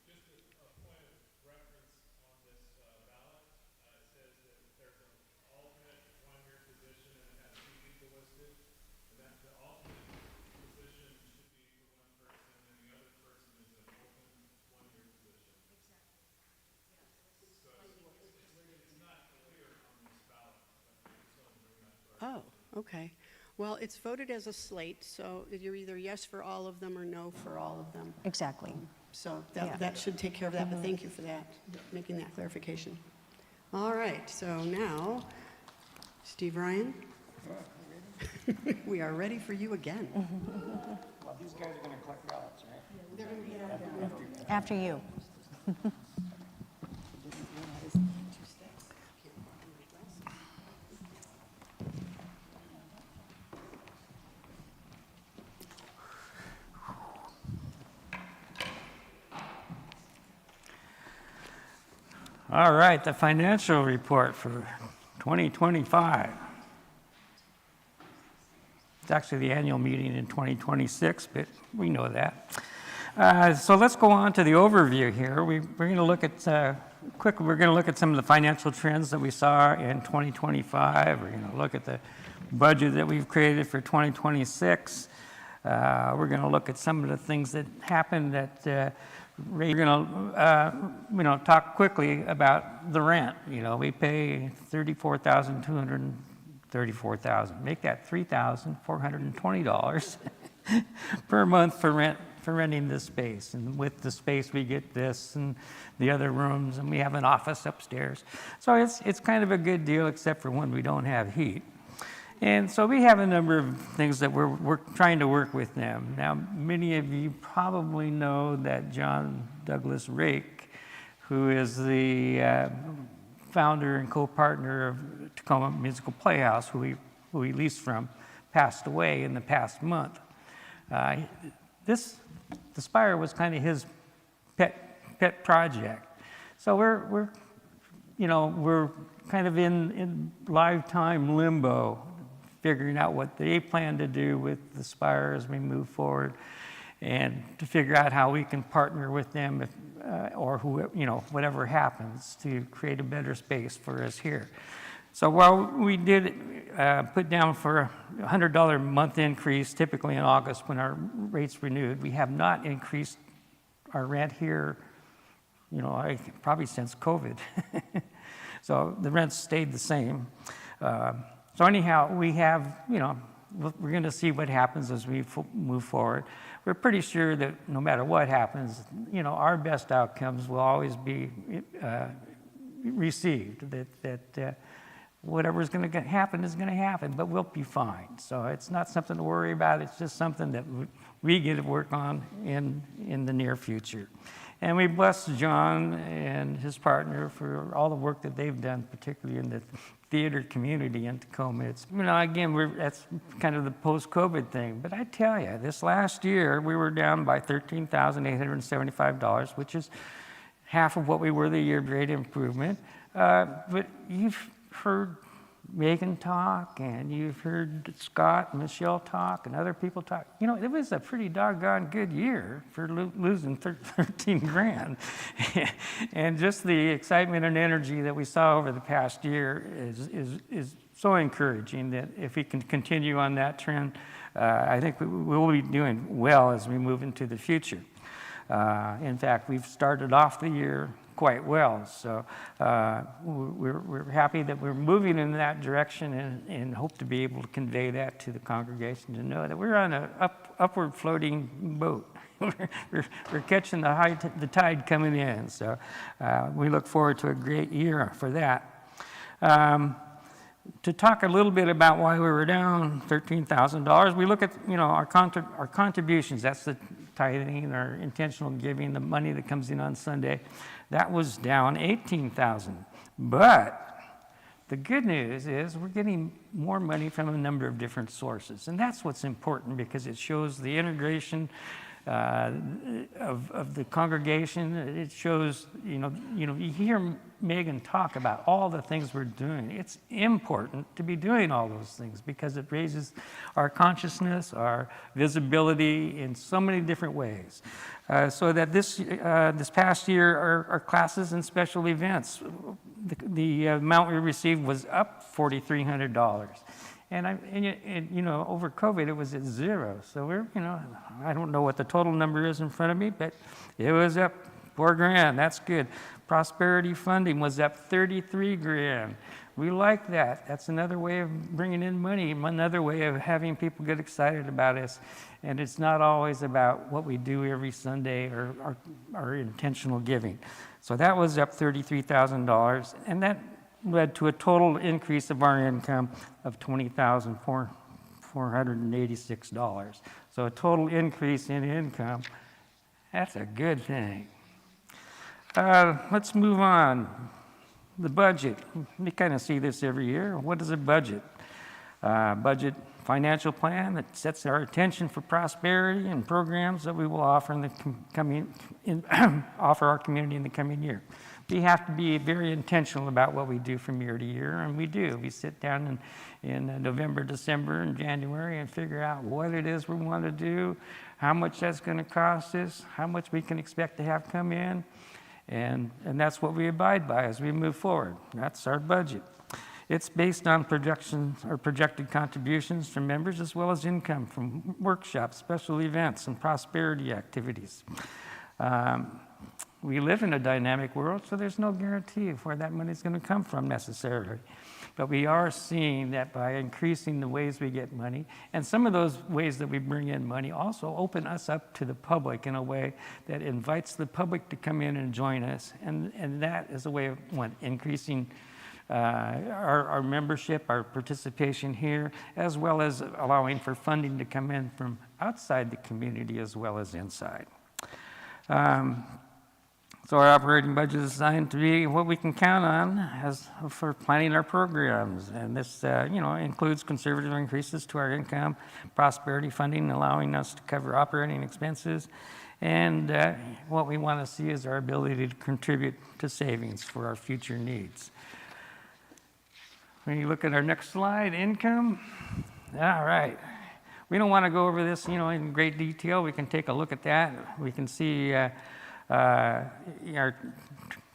Just a point of reference on this ballot. It says that there's an alternate one-year position, and it has 2 people listed. And that the alternate position should be for one person, and the other person is an open one-year position. Exactly. Yeah, so it's not clear on this ballot. I just want to bring that to our Okay. Well, it's voted as a slate, so you're either yes for all of them or no for all of them. Exactly. So Yeah. that should take care of that, but thank you for that, making that clarification. All right, so now, Steve Ryan, we are ready for you again. Well, these guys are going to collect ballots, right? After you. All right, the financial report for 2025. It's actually the annual meeting in 2026, but we know that. So let's go on to the overview here. We're going to look at we're going to look at some of the financial trends that we saw in 2025. We're going to look at the budget that we've created for 2026. We're going to look at some of the things that happened that we're going to talk quickly about the rent. We pay $34,234. Make that $3,420 per month for renting this space. And with the space, we get this and the other rooms, and we have an office upstairs. So it's kind of a good deal, except for when we don't have heat. And so we have a number of things that we're trying to work with them. Now, many of you probably know that John Douglas Rake, who is the founder and co-partner of Tacoma Musical Playhouse, who we leased from, passed away in the past month. The Spire was kind of his pet project. So we're kind of in lifetime limbo, figuring out what they plan to do with the Spire as we move forward, and to figure out how we can partner with them, whatever happens, to create a better space for us here. So while we did put down for a $100 a month increase, typically in August when our rates renewed, we have not increased our rent here, probably since COVID. So the rents stayed the same. So anyhow, we have, we're going to see what happens as we move forward. We're pretty sure that no matter what happens, our best outcomes will always be received, that whatever's going to happen is going to happen, but we'll be fine. So it's not something to worry about. It's just something that we get to work on in the near future. And we bless John and his partner for all the work that they've done, particularly in the theater community in Tacoma. It's, again, that's kind of the post-COVID thing. But I tell you, this last year, we were down by $13,875, which is half of what we were the year. Great improvement. But you've heard Megan talk, and you've heard Scott and Michelle talk, and other people talk. It was a pretty doggone good year for losing 13 grand. And just the excitement and energy that we saw over the past year is so encouraging that if we can continue on that trend, I think we will be doing well as we move into the future. In fact, we've started off the year quite well, so we're happy that we're moving in that direction, and hope to be able to convey that to the congregation, to know that we're on an upward floating boat. we're catching the tide coming in, so we look forward to a great year for that. To talk a little bit about why we were down $13,000, we look at our contributions. That's the tithing, our intentional giving, the money that comes in on Sunday. That was down $18,000. But the good news is we're getting more money from a number of different sources, and that's what's important, because it shows the integration of the congregation. It shows, you hear Megan talk about all the things we're doing. It's important to be doing all those things because it raises our consciousness, our visibility in so many different ways. So that this past year, our classes and special events, the amount we received was up $4,300. And over COVID, it was at zero. So I don't know what the total number is in front of me, but it was up $4 grand. That's good. Prosperity funding was up 33 grand. We like that. That's another way of bringing in money, another way of having people get excited about us. And it's not always about what we do every Sunday or our intentional giving. So that was up $33,000, and that led to a total increase of our income of $20,486. So a total increase in income. That's a good thing. Let's move on. The budget. We kind of see this every year. What is a budget? Budget financial plan that sets our attention for prosperity and programs that we will offer offer our community in the coming year. We have to be very intentional about what we do from year to year, and we do. We sit down in November, December, and January and figure out what it is we want to do, how much that's going to cost us, how much we can expect to have come in, and that's what we abide by as we move forward. That's our budget. It's based on projections or projected contributions from members, as well as income from workshops, special events, and prosperity activities. We live in a dynamic world, so there's no guarantee of where that money is going to come from necessarily. But we are seeing that by increasing the ways we get money, and some of those ways that we bring in money also open us up to the public in a way that invites the public to come in and join us. And that is a way of increasing our membership, our participation here, as well as allowing for funding to come in from outside the community as well as inside. So our operating budget is designed to be what we can count on for planning our programs. And this includes conservative increases to our income, prosperity funding, allowing us to cover operating expenses. And what we want to see is our ability to contribute to savings for our future needs. When you look at our next slide, income. All right. We don't want to go over this, in great detail. We can take a look at that. We can see our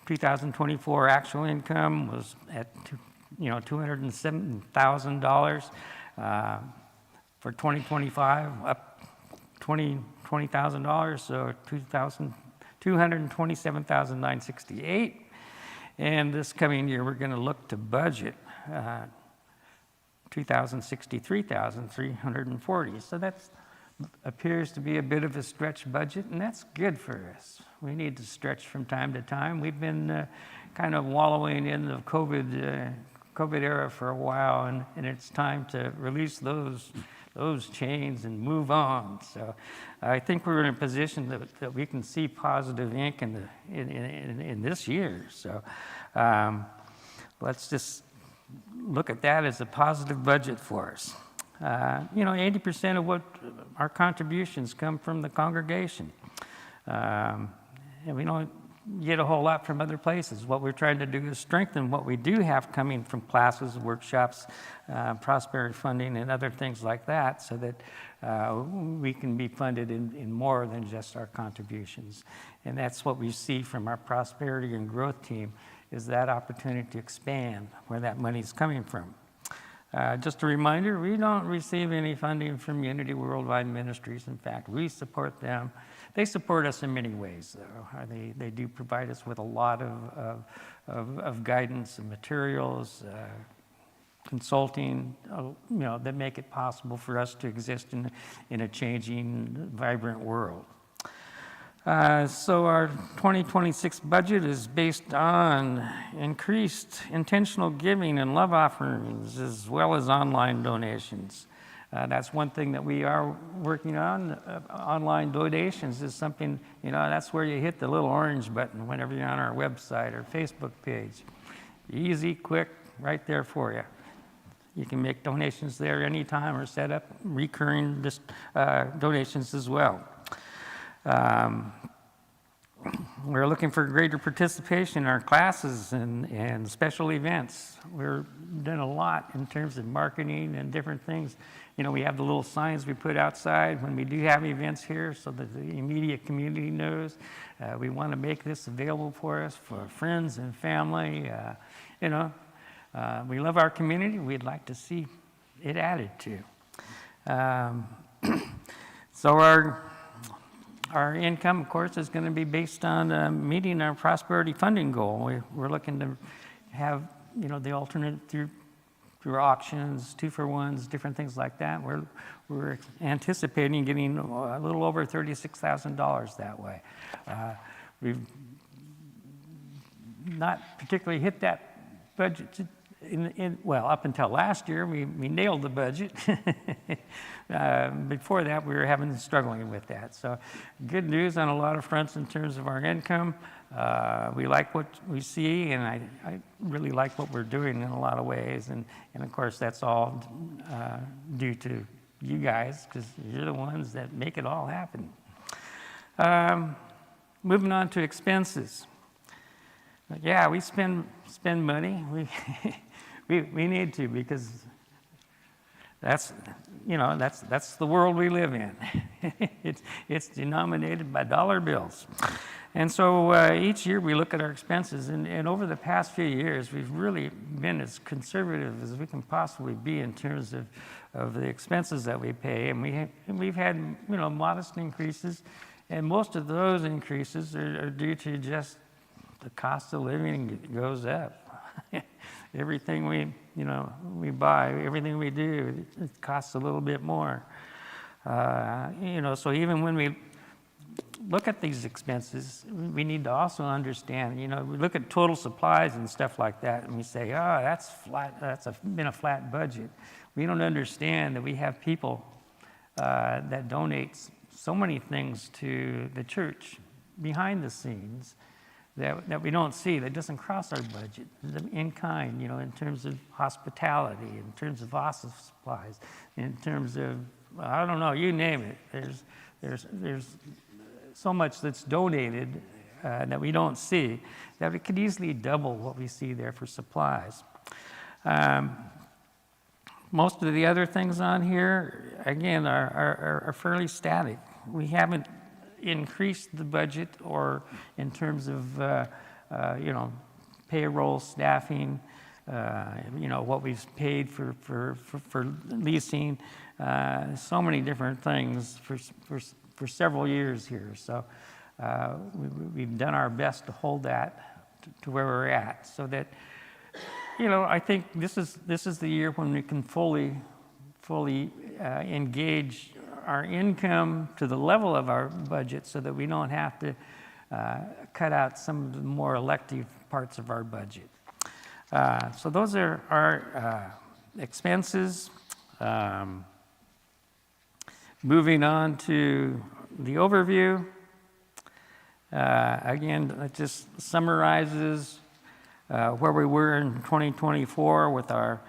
2024 actual income was at $207,000. For 2025, up $20,000, so $227,968. And this coming year, we're going to look to budget $2,063,340. So that appears to be a bit of a stretch budget, and that's good for us. We need to stretch from time to time. We've been kind of wallowing in the COVID COVID era for a while, and it's time to release those chains and move on. So I think we're in a position that we can see positive ink in this year. So let's just look at that as a positive budget for us. 80% of what our contributions come from the congregation. And we don't get a whole lot from other places. What we're trying to do is strengthen what we do have coming from classes, workshops, prosperity funding, and other things like that, so that we can be funded in more than just our contributions. And that's what we see from our prosperity and growth team, is that opportunity to expand where that money is coming from. Just a reminder, we don't receive any funding from Unity Worldwide Ministries. In fact, we support them. They support us in many ways, though. They do provide us with a lot of guidance and materials, consulting, that make it possible for us to exist in a changing, vibrant world. So our 2026 budget is based on increased intentional giving and love offerings, as well as online donations. That's one thing that we are working on. Online donations is something, that's where you hit the little orange button whenever you're on our website or Facebook page. Easy, quick, right there for you. You can make donations there anytime or set up recurring donations as well. We're looking for greater participation in our classes and special events. We're doing a lot in terms of marketing and different things. We have the little signs we put outside when we do have events here so that the immediate community knows. We want to make this available for us, for friends and family. We love our community. We'd like to see it added to. So our income, of course, is going to be based on meeting our prosperity funding goal. We're looking to have, the alternate through auctions, 2-for-1s, different things like that. We're anticipating getting a little over $36,000 that way. We've not particularly hit that budget. Up until last year, we nailed the budget. Before that, we were struggling with that. So good news on a lot of fronts in terms of our income. We like what we see, and I really like what we're doing in a lot of ways. And of course, that's all due to you guys, because you're the ones that make it all happen. Moving on to expenses. Yeah, we spend money. We need to, because that's the world we live in. It's denominated by dollar bills. And so each year we look at our expenses, and over the past few years we've really been as conservative as we can possibly be in terms of the expenses that we pay, and we've had modest increases, and most of those increases are due to just the cost of living goes up. Everything we buy, everything we do, it costs a little bit more. So even when we look at these expenses, we need to also understand, we look at total supplies and stuff like that, and we say, oh, that's flat, been a flat budget. We don't understand that we have people that donate so many things to the church behind the scenes that we don't see, that doesn't cross our budget, in kind, in terms of hospitality, in terms of office supplies, in terms of, I don't know, you name it. There's so much that's donated that we don't see, that it could easily double what we see there for supplies. Most of the other things on here, again, are fairly static. We haven't increased the budget, or in terms of payroll, staffing, what we've paid for leasing, so many different things for several years here. So we've done our best to hold that to where we're at, so that I think this is the year when we can fully engage our income to the level of our budget, so that we don't have to cut out some of the more elective parts of our budget. So those are our expenses. Moving on to the overview. Again, it just summarizes where we were in 2024 with our,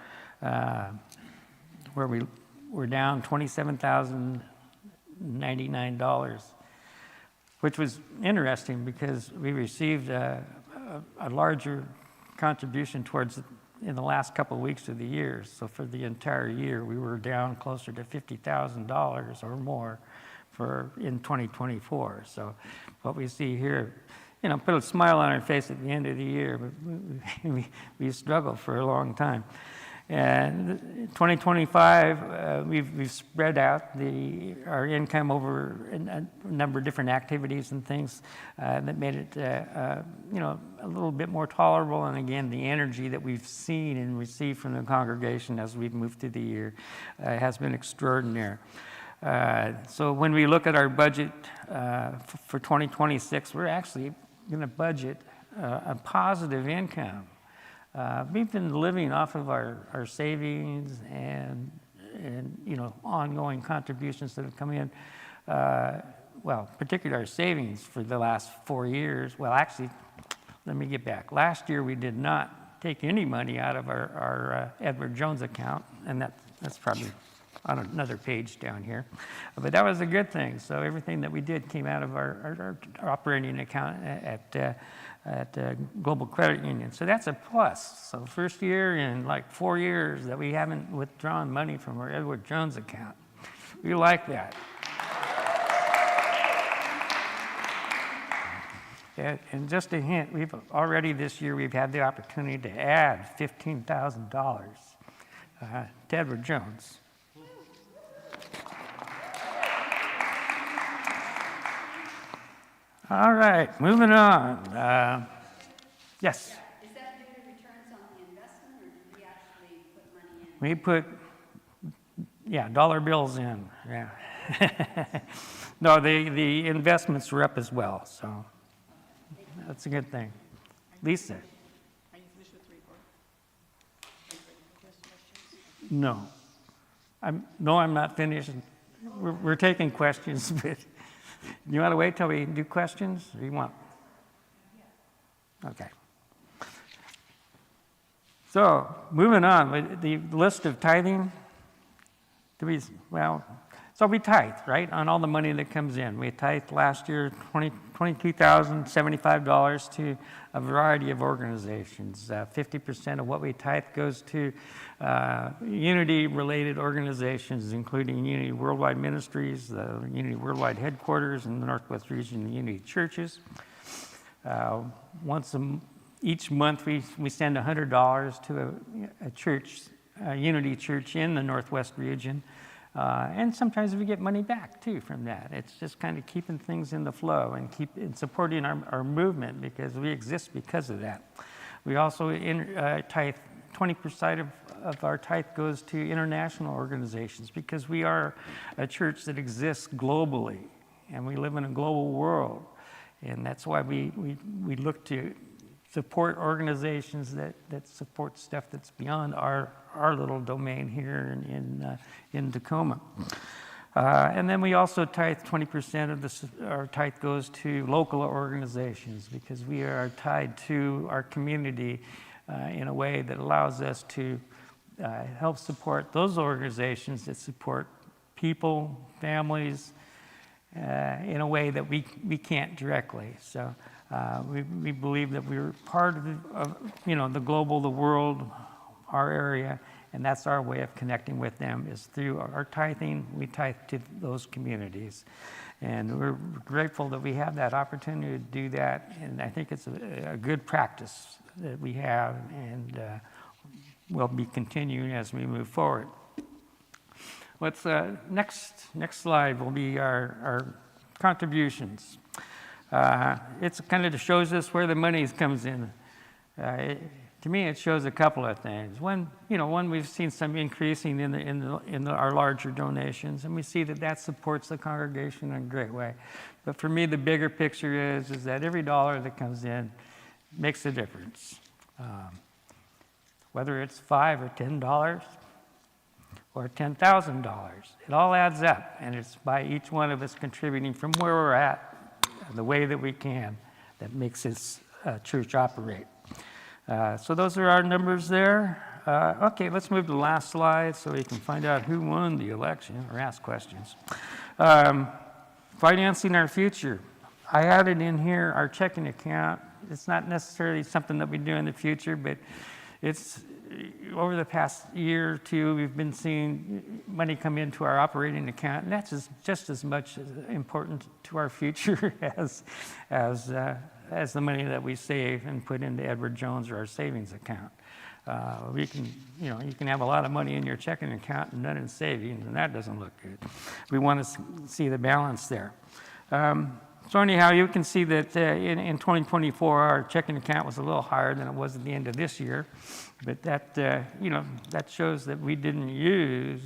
where we were down $27,099, which was interesting because we received a larger contribution towards in the last couple of weeks of the year. So for the entire year, we were down closer to $50,000 or more in 2024. So what we see here, put a smile on our face at the end of the year, but we struggled for a long time. And 2025, we've spread out our income over a number of different activities and things that made it, a little bit more tolerable. And again, the energy that we've seen and received from the congregation as we've moved through the year has been extraordinary. So when we look at our budget for 2026, we're actually going to budget a positive income. We've been living off of our savings and ongoing contributions that have come in. Particularly our savings for the last 4 years. Well, actually, let me get back. Last year we did not take any money out of our Edward Jones account, and that's probably on another page down here. But that was a good thing. So everything that we did came out of our operating account at Global Credit Union. So that's a plus. So first year in like 4 years that we haven't withdrawn money from our Edward Jones account. We like that. And just a hint, we've already this year we've had the opportunity to add $15,000 to Edward Jones. All right, moving on. Yes? Is that due to returns on the investment, or did we actually put money in? We put, dollar bills in, yeah. No, the investments were up as well, so that's a good thing. Lisa? Are you finished with the report? No. I'm not finished. We're taking questions, but you want to wait till we do questions, or you want? Okay. So, moving on, with the list of tithing, we tithe, right, on all the money that comes in. We tithed last year $22,075 to a variety of organizations. 50% of what we tithe goes to Unity-related organizations, including Unity Worldwide Ministries, the Unity Worldwide Headquarters in the Northwest Region, the Unity Churches. Each month we send $100 to a church, a Unity church in the Northwest Region. And sometimes we get money back too from that. It's just kind of keeping things in the flow and supporting our movement, because we exist because of that. We also tithe 20% of our tithe goes to international organizations, because we are a church that exists globally and we live in a global world. And that's why we look to support organizations that support stuff that's beyond our little domain here in Tacoma. And then we also tithe 20% of our tithe goes to local organizations, because we are tied to our community in a way that allows us to help support those organizations that support people, families, in a way that we can't directly. So we believe that we're part of the global, the world, our area, and that's our way of connecting with them, is through our tithing. We tithe to those communities. And we're grateful that we have that opportunity to do that, and I think it's a good practice that we have, and will be continuing as we move forward. Next slide will be our contributions. It's kind of shows us where the money comes in. To me, it shows a couple of things. One, we've seen some increasing in our larger donations, and we see that supports the congregation in a great way. But for me, the bigger picture is that every dollar that comes in makes a difference. whether it's $5 or $10 or $10,000. It all adds up, and it's by each one of us contributing from where we're at, the way that we can, that makes this church operate. So those are our numbers there. Okay, let's move to the last slide so we can find out who won the election or ask questions. Financing our future. I added in here our checking account. It's not necessarily something that we do in the future, but it's over the past year or two, we've been seeing money come into our operating account, and that's just as much important to our future as the money that we save and put into Edward Jones or our savings account. You can have a lot of money in your checking account and none in savings, and that doesn't look good. We want to see the balance there. So anyhow, you can see that in 2024, our checking account was a little higher than it was at the end of this year, but that that shows that we didn't use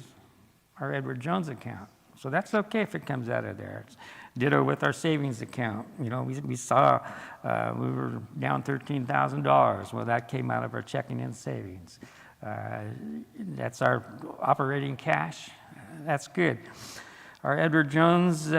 our Edward Jones account. So that's okay if it comes out of there. Ditto with our savings account. We saw we were down $13,000. Well, that came out of our checking and savings. That's our operating cash. That's good. Our Edward Jones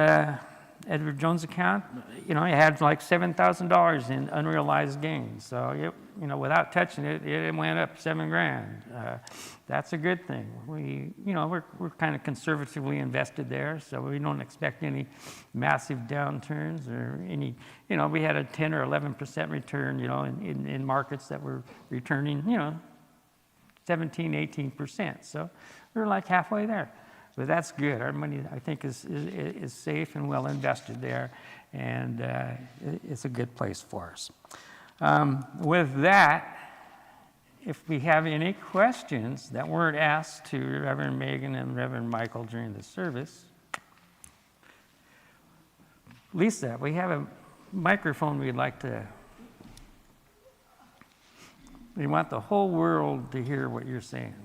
account, it had like $7,000 in unrealized gains. So without touching it, it went up $7,000. That's a good thing. We're kind of conservatively invested there, so we don't expect any massive downturns or any. We had a 10 or 11% return. In markets that were returning, 17, 18%. So we're like halfway there. But that's good. Our money, I think, is safe and well invested there, and it's a good place for us. With that, if we have any questions that weren't asked to Reverend Megan and Reverend Michael during the service, Lisa, we have a microphone we want the whole world to hear what you're saying.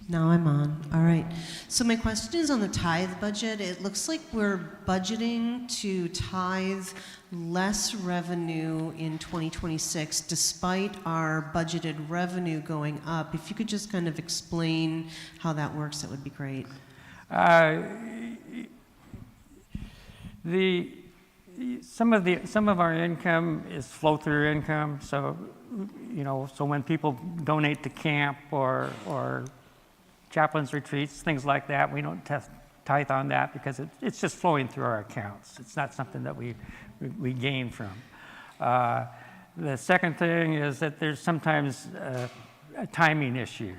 Now I'm on. All right. So my question is on the tithe budget. It looks like we're budgeting to tithe less revenue in 2026 despite our budgeted revenue going up. If you could just kind of explain how that works, that would be great. Some of our income is flow-through income. So so when people donate to camp or chaplain's retreats, things like that, we don't tithe on that because it's just flowing through our accounts. It's not something that we gain from. The second thing is that there's sometimes a timing issue.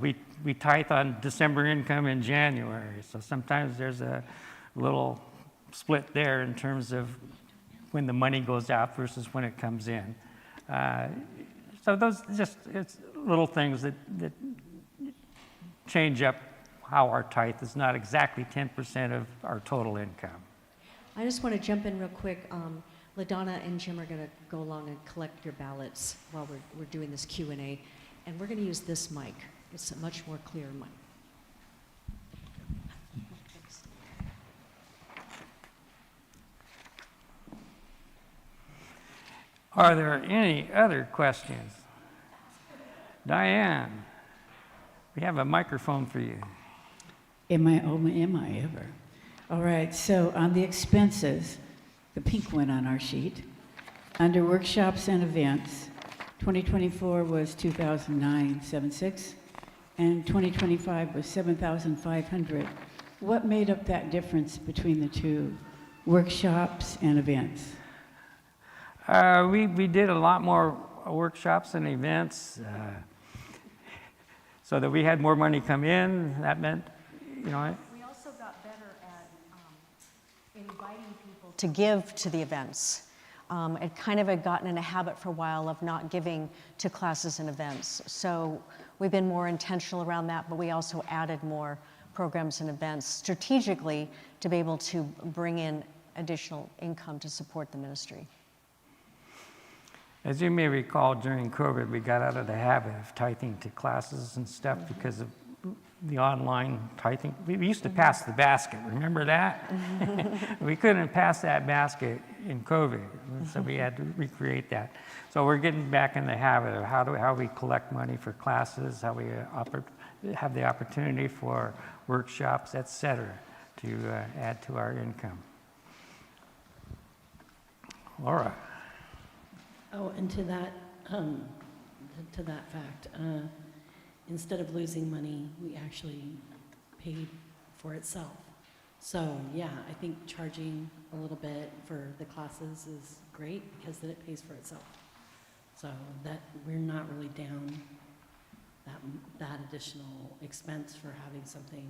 We tithe on December income in January, so sometimes there's a little split there in terms of when the money goes out versus when it comes in. So those it's little things that change up how our tithe is not exactly 10% of our total income. I just want to jump in real quick. LaDonna and Jim are going to go along and collect your ballots while we're doing this Q&A, and we're going to use this mic. It's a much more clear mic. Are there any other questions? Diane, we have a microphone for you. Am I ever? All right, so on the expenses, the pink one on our sheet, under workshops and events, 2024 was 2,976, and 2025 was 7,500. What made up that difference between the two, workshops and events? We did a lot more workshops and events so that we had more money come in. That meant, We also got better at inviting people to give to the events. It kind of had gotten in a habit for a while of not giving to classes and events. So we've been more intentional around that, but we also added more programs and events strategically to be able to bring in additional income to support the ministry. As you may recall, during COVID, we got out of the habit of tithing to classes and stuff because of the online tithing. We used to pass the basket, remember that? We couldn't pass that basket in COVID, so we had to recreate that. So we're getting back in the habit of how we collect money for classes, how we have the opportunity for workshops, et cetera, to add to our income. Laura. Oh, and to that fact, instead of losing money, we actually paid for itself. So yeah, I think charging a little bit for the classes is great because then it pays for itself. So that we're not really down that additional expense for having something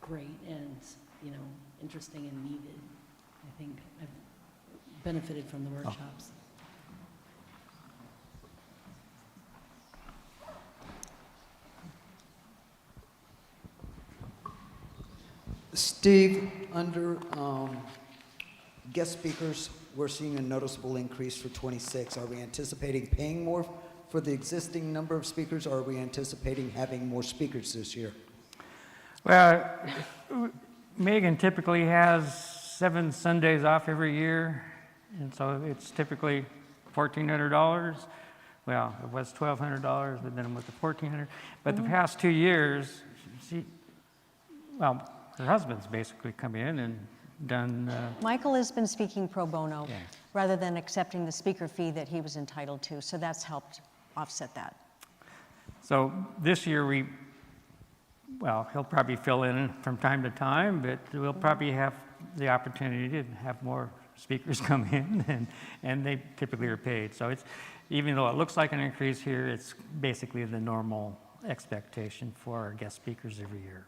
great and, you know, interesting and needed. I think I've benefited from the workshops. Steve, under guest speakers, we're seeing a noticeable increase for 26. Are we anticipating paying more for the existing number of speakers, or are we anticipating having more speakers this year? Well, Megan typically has 7 Sundays off every year, and so it's typically $1,400. Well, it was $1,200, but then it was the $1,400. But the past 2 years, her husband's basically come in and done. Michael has been speaking pro bono Yeah. rather than accepting the speaker fee that he was entitled to, so that's helped offset that. So this year he'll probably fill in from time to time, but we'll probably have the opportunity to have more speakers come in, and they typically are paid. So it's, even though it looks like an increase here, it's basically the normal expectation for our guest speakers every year.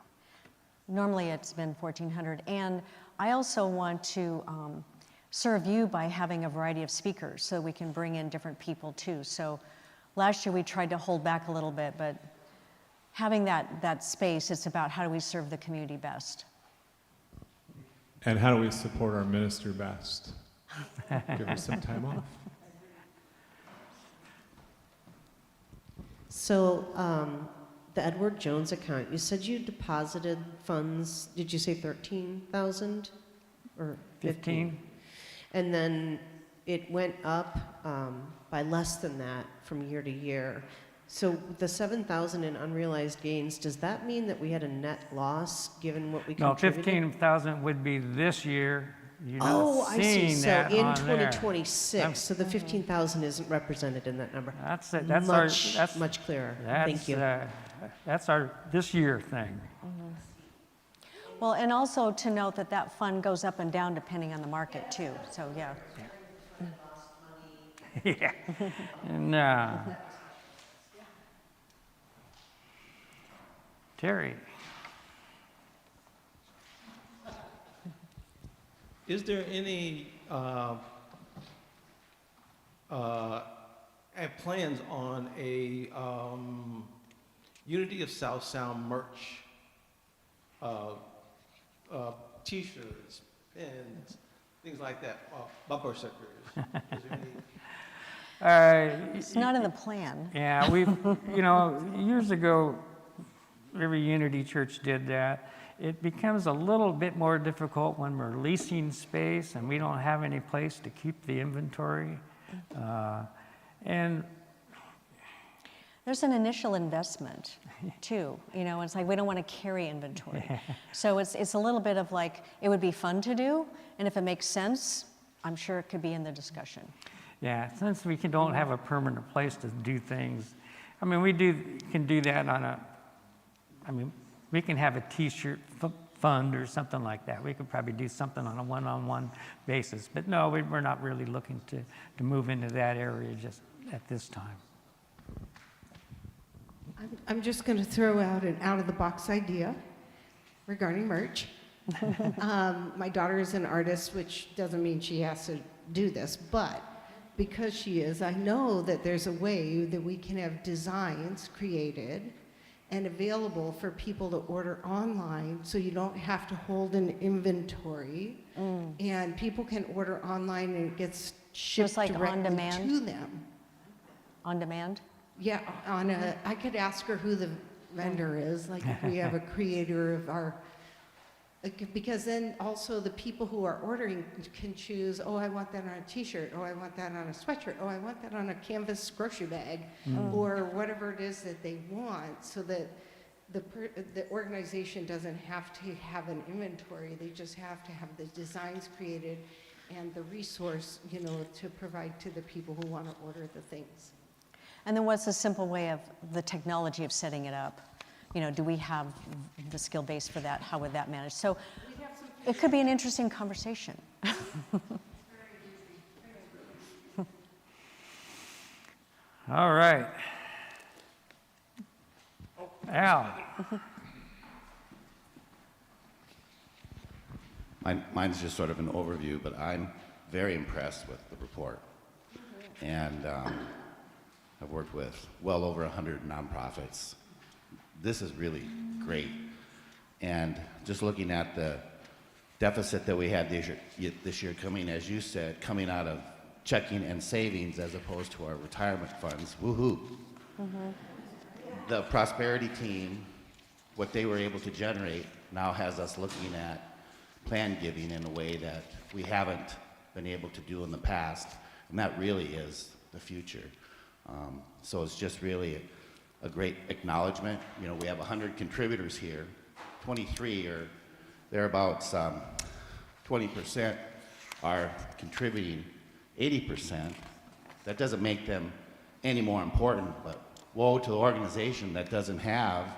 Normally it's been $1,400, and I also want to serve you by having a variety of speakers so we can bring in different people too. So last year we tried to hold back a little bit, but having that space, it's about how do we serve the community best. And how do we support our minister best? Give her some time off. So, the Edward Jones account, you said you deposited funds, did you say 13,000 or 15? And then it went up by less than that from year to year. So the 7,000 in unrealized gains, does that mean that we had a net loss given what we contributed? No, 15,000 would be this year. You're Oh, not I see. seeing So that in on there. 2026, so the 15,000 isn't represented in that number. That's Much clearer. Thank you. That's our this year thing. Well, and also to note that fund goes up and down depending on the market too, so yeah. Yeah. And Terry. Is there any plans on a Unity of South Sound merch, T-shirts, pins, things like that, bumper stickers? Is there any? It's not in the plan. Yeah, years ago, every Unity church did that. It becomes a little bit more difficult when we're leasing space and we don't have any place to keep the inventory. And there's an initial investment too. It's like we don't want to carry inventory. So it's a little bit of like, it would be fun to do, and if it makes sense, I'm sure it could be in the discussion. Yeah, since we don't have a permanent place to do things, I mean, we can do that we can have a T-shirt fund or something like that. We could probably do something on a one-on-one basis. But no, we're not really looking to move into that area just at this time. I'm just going to throw out an out-of-the-box idea regarding merch. My daughter is an artist, which doesn't mean she has to do this, but because she is, I know that there's a way that we can have designs created and available for people to order online, so you don't have to hold an inventory. And people can order online and it gets shipped like on directly demand? to them. On demand? Yeah, I could ask her who the vendor is, like if we have a creator of our, because then also the people who are ordering can choose, oh, I want that on a t-shirt, oh, I want that on a sweatshirt, oh, I want that on a canvas grocery bag, or whatever it is that they want, so that the organization doesn't have to have an inventory, they just have to have the designs created and the resource, to provide to the people who want to order the things. And then what's the simple way of the technology of setting it up? Do we have the skill base for that? How would that manage? So it could be an interesting conversation. All right. Al. Mine's just sort of an overview, but I'm very impressed with the report. And I've worked with well over 100 nonprofits. This is really great. And just looking at the deficit that we had this year coming, as you said, coming out of checking and savings as opposed to our retirement funds, woohoo. The prosperity team, what they were able to generate now has us looking at plan giving in a way that we haven't been able to do in the past, and that really is the future. So it's just really a great acknowledgement. We have 100 contributors here, 23 or thereabouts, 20% are contributing 80%. That doesn't make them any more important, but woe to the organization that doesn't have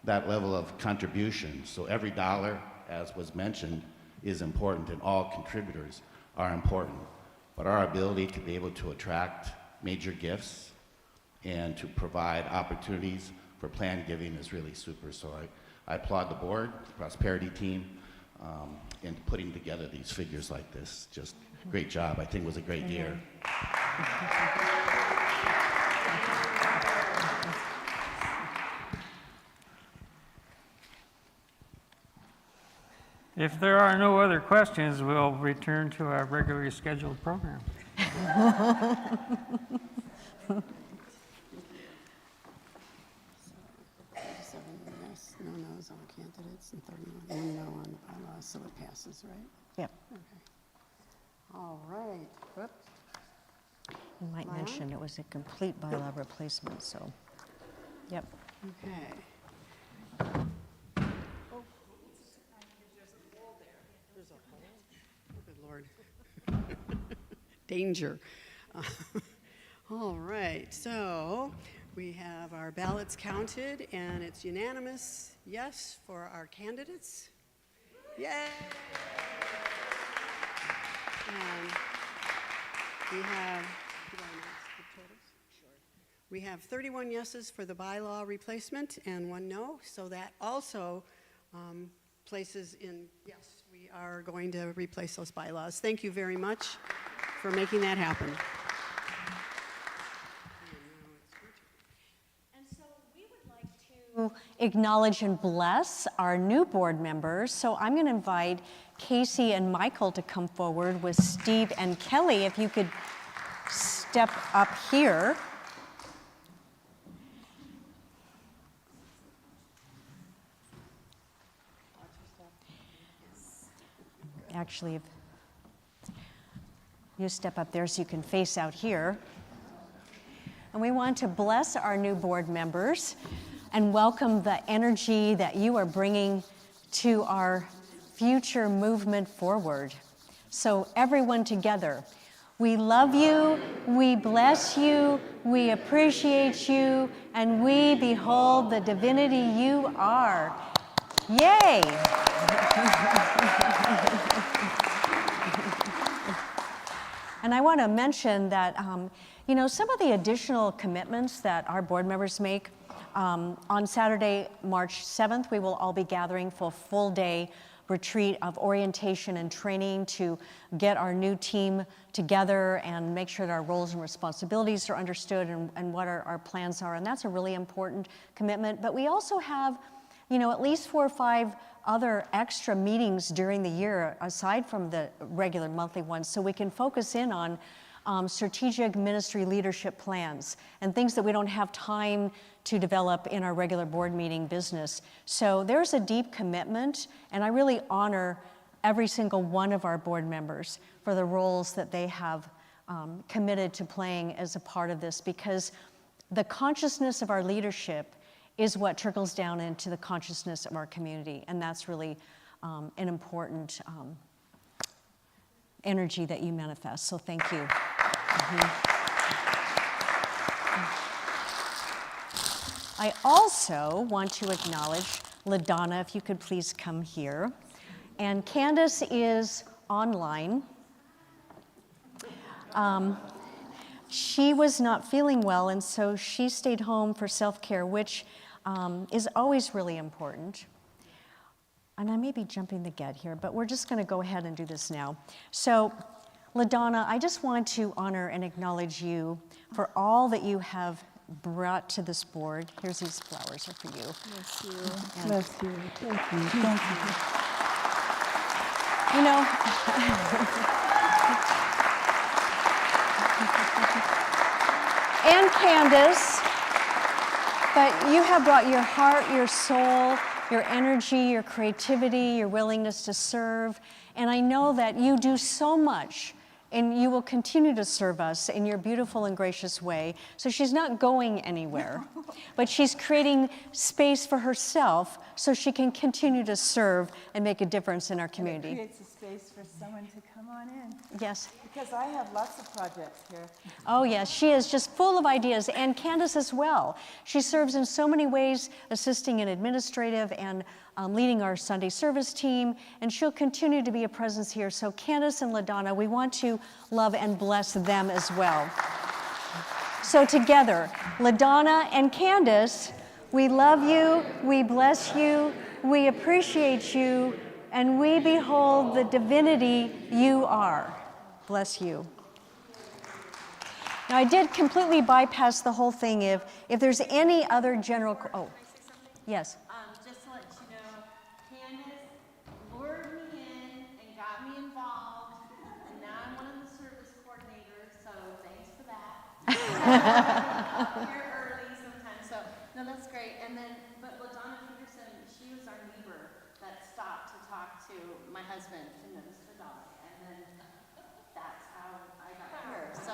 that level of contribution. So every dollar, as was mentioned, is important, and all contributors are important. But our ability to be able to attract major gifts and to provide opportunities for planned giving is really super. So I applaud the board, the prosperity team, in putting together these figures like this. Just great job. I think it was a great year. If there are no other questions, we'll return to our regularly scheduled program. 37 yes, no no's on candidates, and 31 no on bylaws, so it passes, right? Yep. Okay. All right. Whoops. You might Am I mention on? it was a complete bylaw replacement, so, yep. Okay. There's a hole? Oh, good Lord. Danger. All right, so we have our ballots counted, and it's unanimous yes for our candidates. Yay! And we have, did I announce the totals? Sure. We have 31 yeses for the bylaw replacement and 1 no, so that also places in, yes, we are going to replace those bylaws. Thank you very much for making that happen. To acknowledge and bless our new board members. So I'm going to invite Casey and Michael to come forward with Steve and Kelly. If you could step up here. Actually, if you step up there so you can face out here. And we want to bless our new board members and welcome the energy that you are bringing to our future movement forward. So everyone together, we love you, we bless you, we appreciate you, and we behold the divinity you are. Yay! And I want to mention that, some of the additional commitments that our board members make, on Saturday, March 7th, we will all be gathering for a full-day retreat of orientation and training to get our new team together and make sure that our roles and responsibilities are understood and what our plans are. And that's a really important commitment. But we also have, at least 4 or 5 other extra meetings during the year aside from the regular monthly ones so we can focus in on strategic ministry leadership plans and things that we don't have time to develop in our regular board meeting business. So there's a deep commitment, and I really honor every single one of our board members for the roles that they have committed to playing as a part of this, because the consciousness of our leadership is what trickles down into the consciousness of our community, and that's really an important energy that you manifest, so thank you. I also want to acknowledge LaDonna, if you could please come here. And Candace is online. She was not feeling well, and so she stayed home for self-care, which is always really important. And I may be jumping the gun here, but we're just going to go ahead and do this now. So, LaDonna, I just want to honor and acknowledge you for all that you have brought to this board. Here's these flowers are for you. Bless you. And Bless you. Thank you. Thank you. You know, and Candace, but you have brought your heart, your soul, your energy, your creativity, your willingness to serve, and I know that you do so much, and you will continue to serve us in your beautiful and gracious way. So she's not going anywhere, but she's creating space for herself so she can continue to serve and make a difference in our community. And it creates a space for someone to come on in. Yes. Because I have lots of projects here. Oh, yes, she is just full of ideas, and Candace as well. She serves in so many ways, assisting in administrative and leading our Sunday service team, and she'll continue to be a presence here. So Candace and LaDonna, we want to love and bless them as well. So together, LaDonna and Candace, we love you, we bless you, we appreciate you, and we behold the divinity you are. Bless you. Now, I did completely bypass the whole thing. If there's any other general, oh, yes. Just to let you know, Candace lured me in and got me involved, and now I'm one of the service coordinators, so thanks for that. I'm here early sometimes, so no, that's great. And then, but LaDonna Peterson, she was our neighbor that stopped to talk to my husband, to Mr. Dolly, and then that's how I got here. So.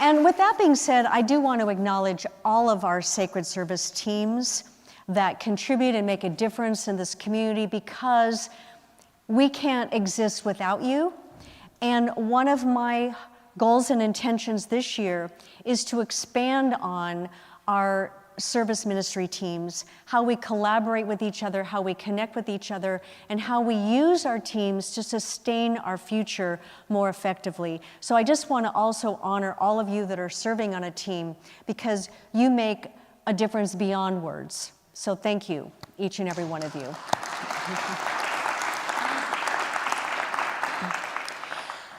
And with that being said, I do want to acknowledge all of our sacred service teams that contribute and make a difference in this community, because we can't exist without you. And one of my goals and intentions this year is to expand on our service ministry teams, how we collaborate with each other, how we connect with each other, and how we use our teams to sustain our future more effectively. So I just want to also honor all of you that are serving on a team, because you make a difference beyond words. So thank you, each and every one of you.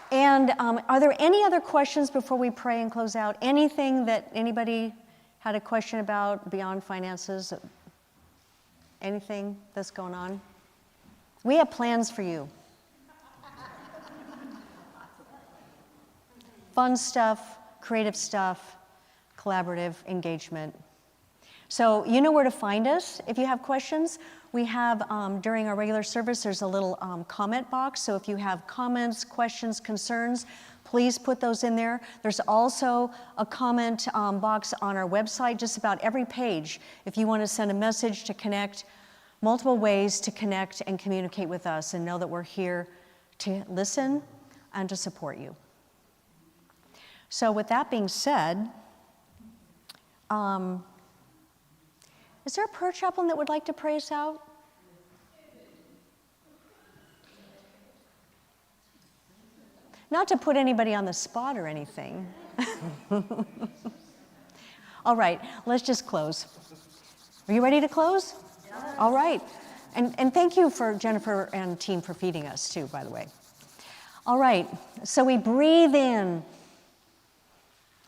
And are there any other questions before we pray and close out? Anything that anybody had a question about beyond finances? Anything that's going on? We have plans for you. Fun stuff, creative stuff, collaborative engagement. So you know where to find us if you have questions. We have, during our regular service, there's a little comment box. So if you have comments, questions, concerns, please put those in there. There's also a comment box on our website, just about every page, if you want to send a message to connect, multiple ways to connect and communicate with us, and know that we're here to listen and to support you. So with that being said, is there a prayer chaplain that would like to pray us out? Not to put anybody on the spot or anything. All right, let's just close. Are you ready to close? Yeah. All right. And thank you for Jennifer and team for feeding us too, by the way. All right, so we breathe in.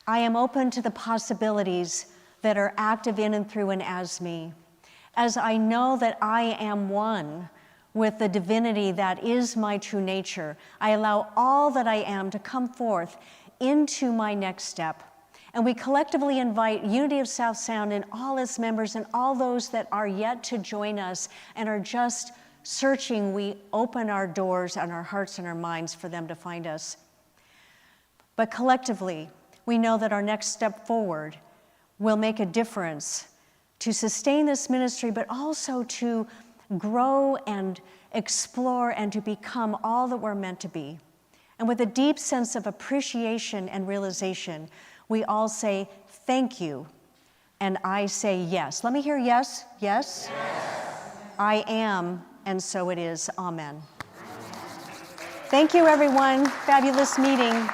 I am open to the possibilities that are active in and through and as me. As I know that I am one with the divinity that is my true nature, I allow all that I am to come forth into my next step. And we collectively invite Unity of South Sound and all its members and all those that are yet to join us and are just searching, we open our doors and our hearts and our minds for them to find us. But collectively, we know that our next step forward will make a difference to sustain this ministry, but also to grow and explore and to become all that we're meant to be. And with a deep sense of appreciation and realization, we all say, thank you. And I say yes. Let me hear yes. Yes? Yes. I am, and so it is. Amen. Thank you, everyone. Fabulous meeting.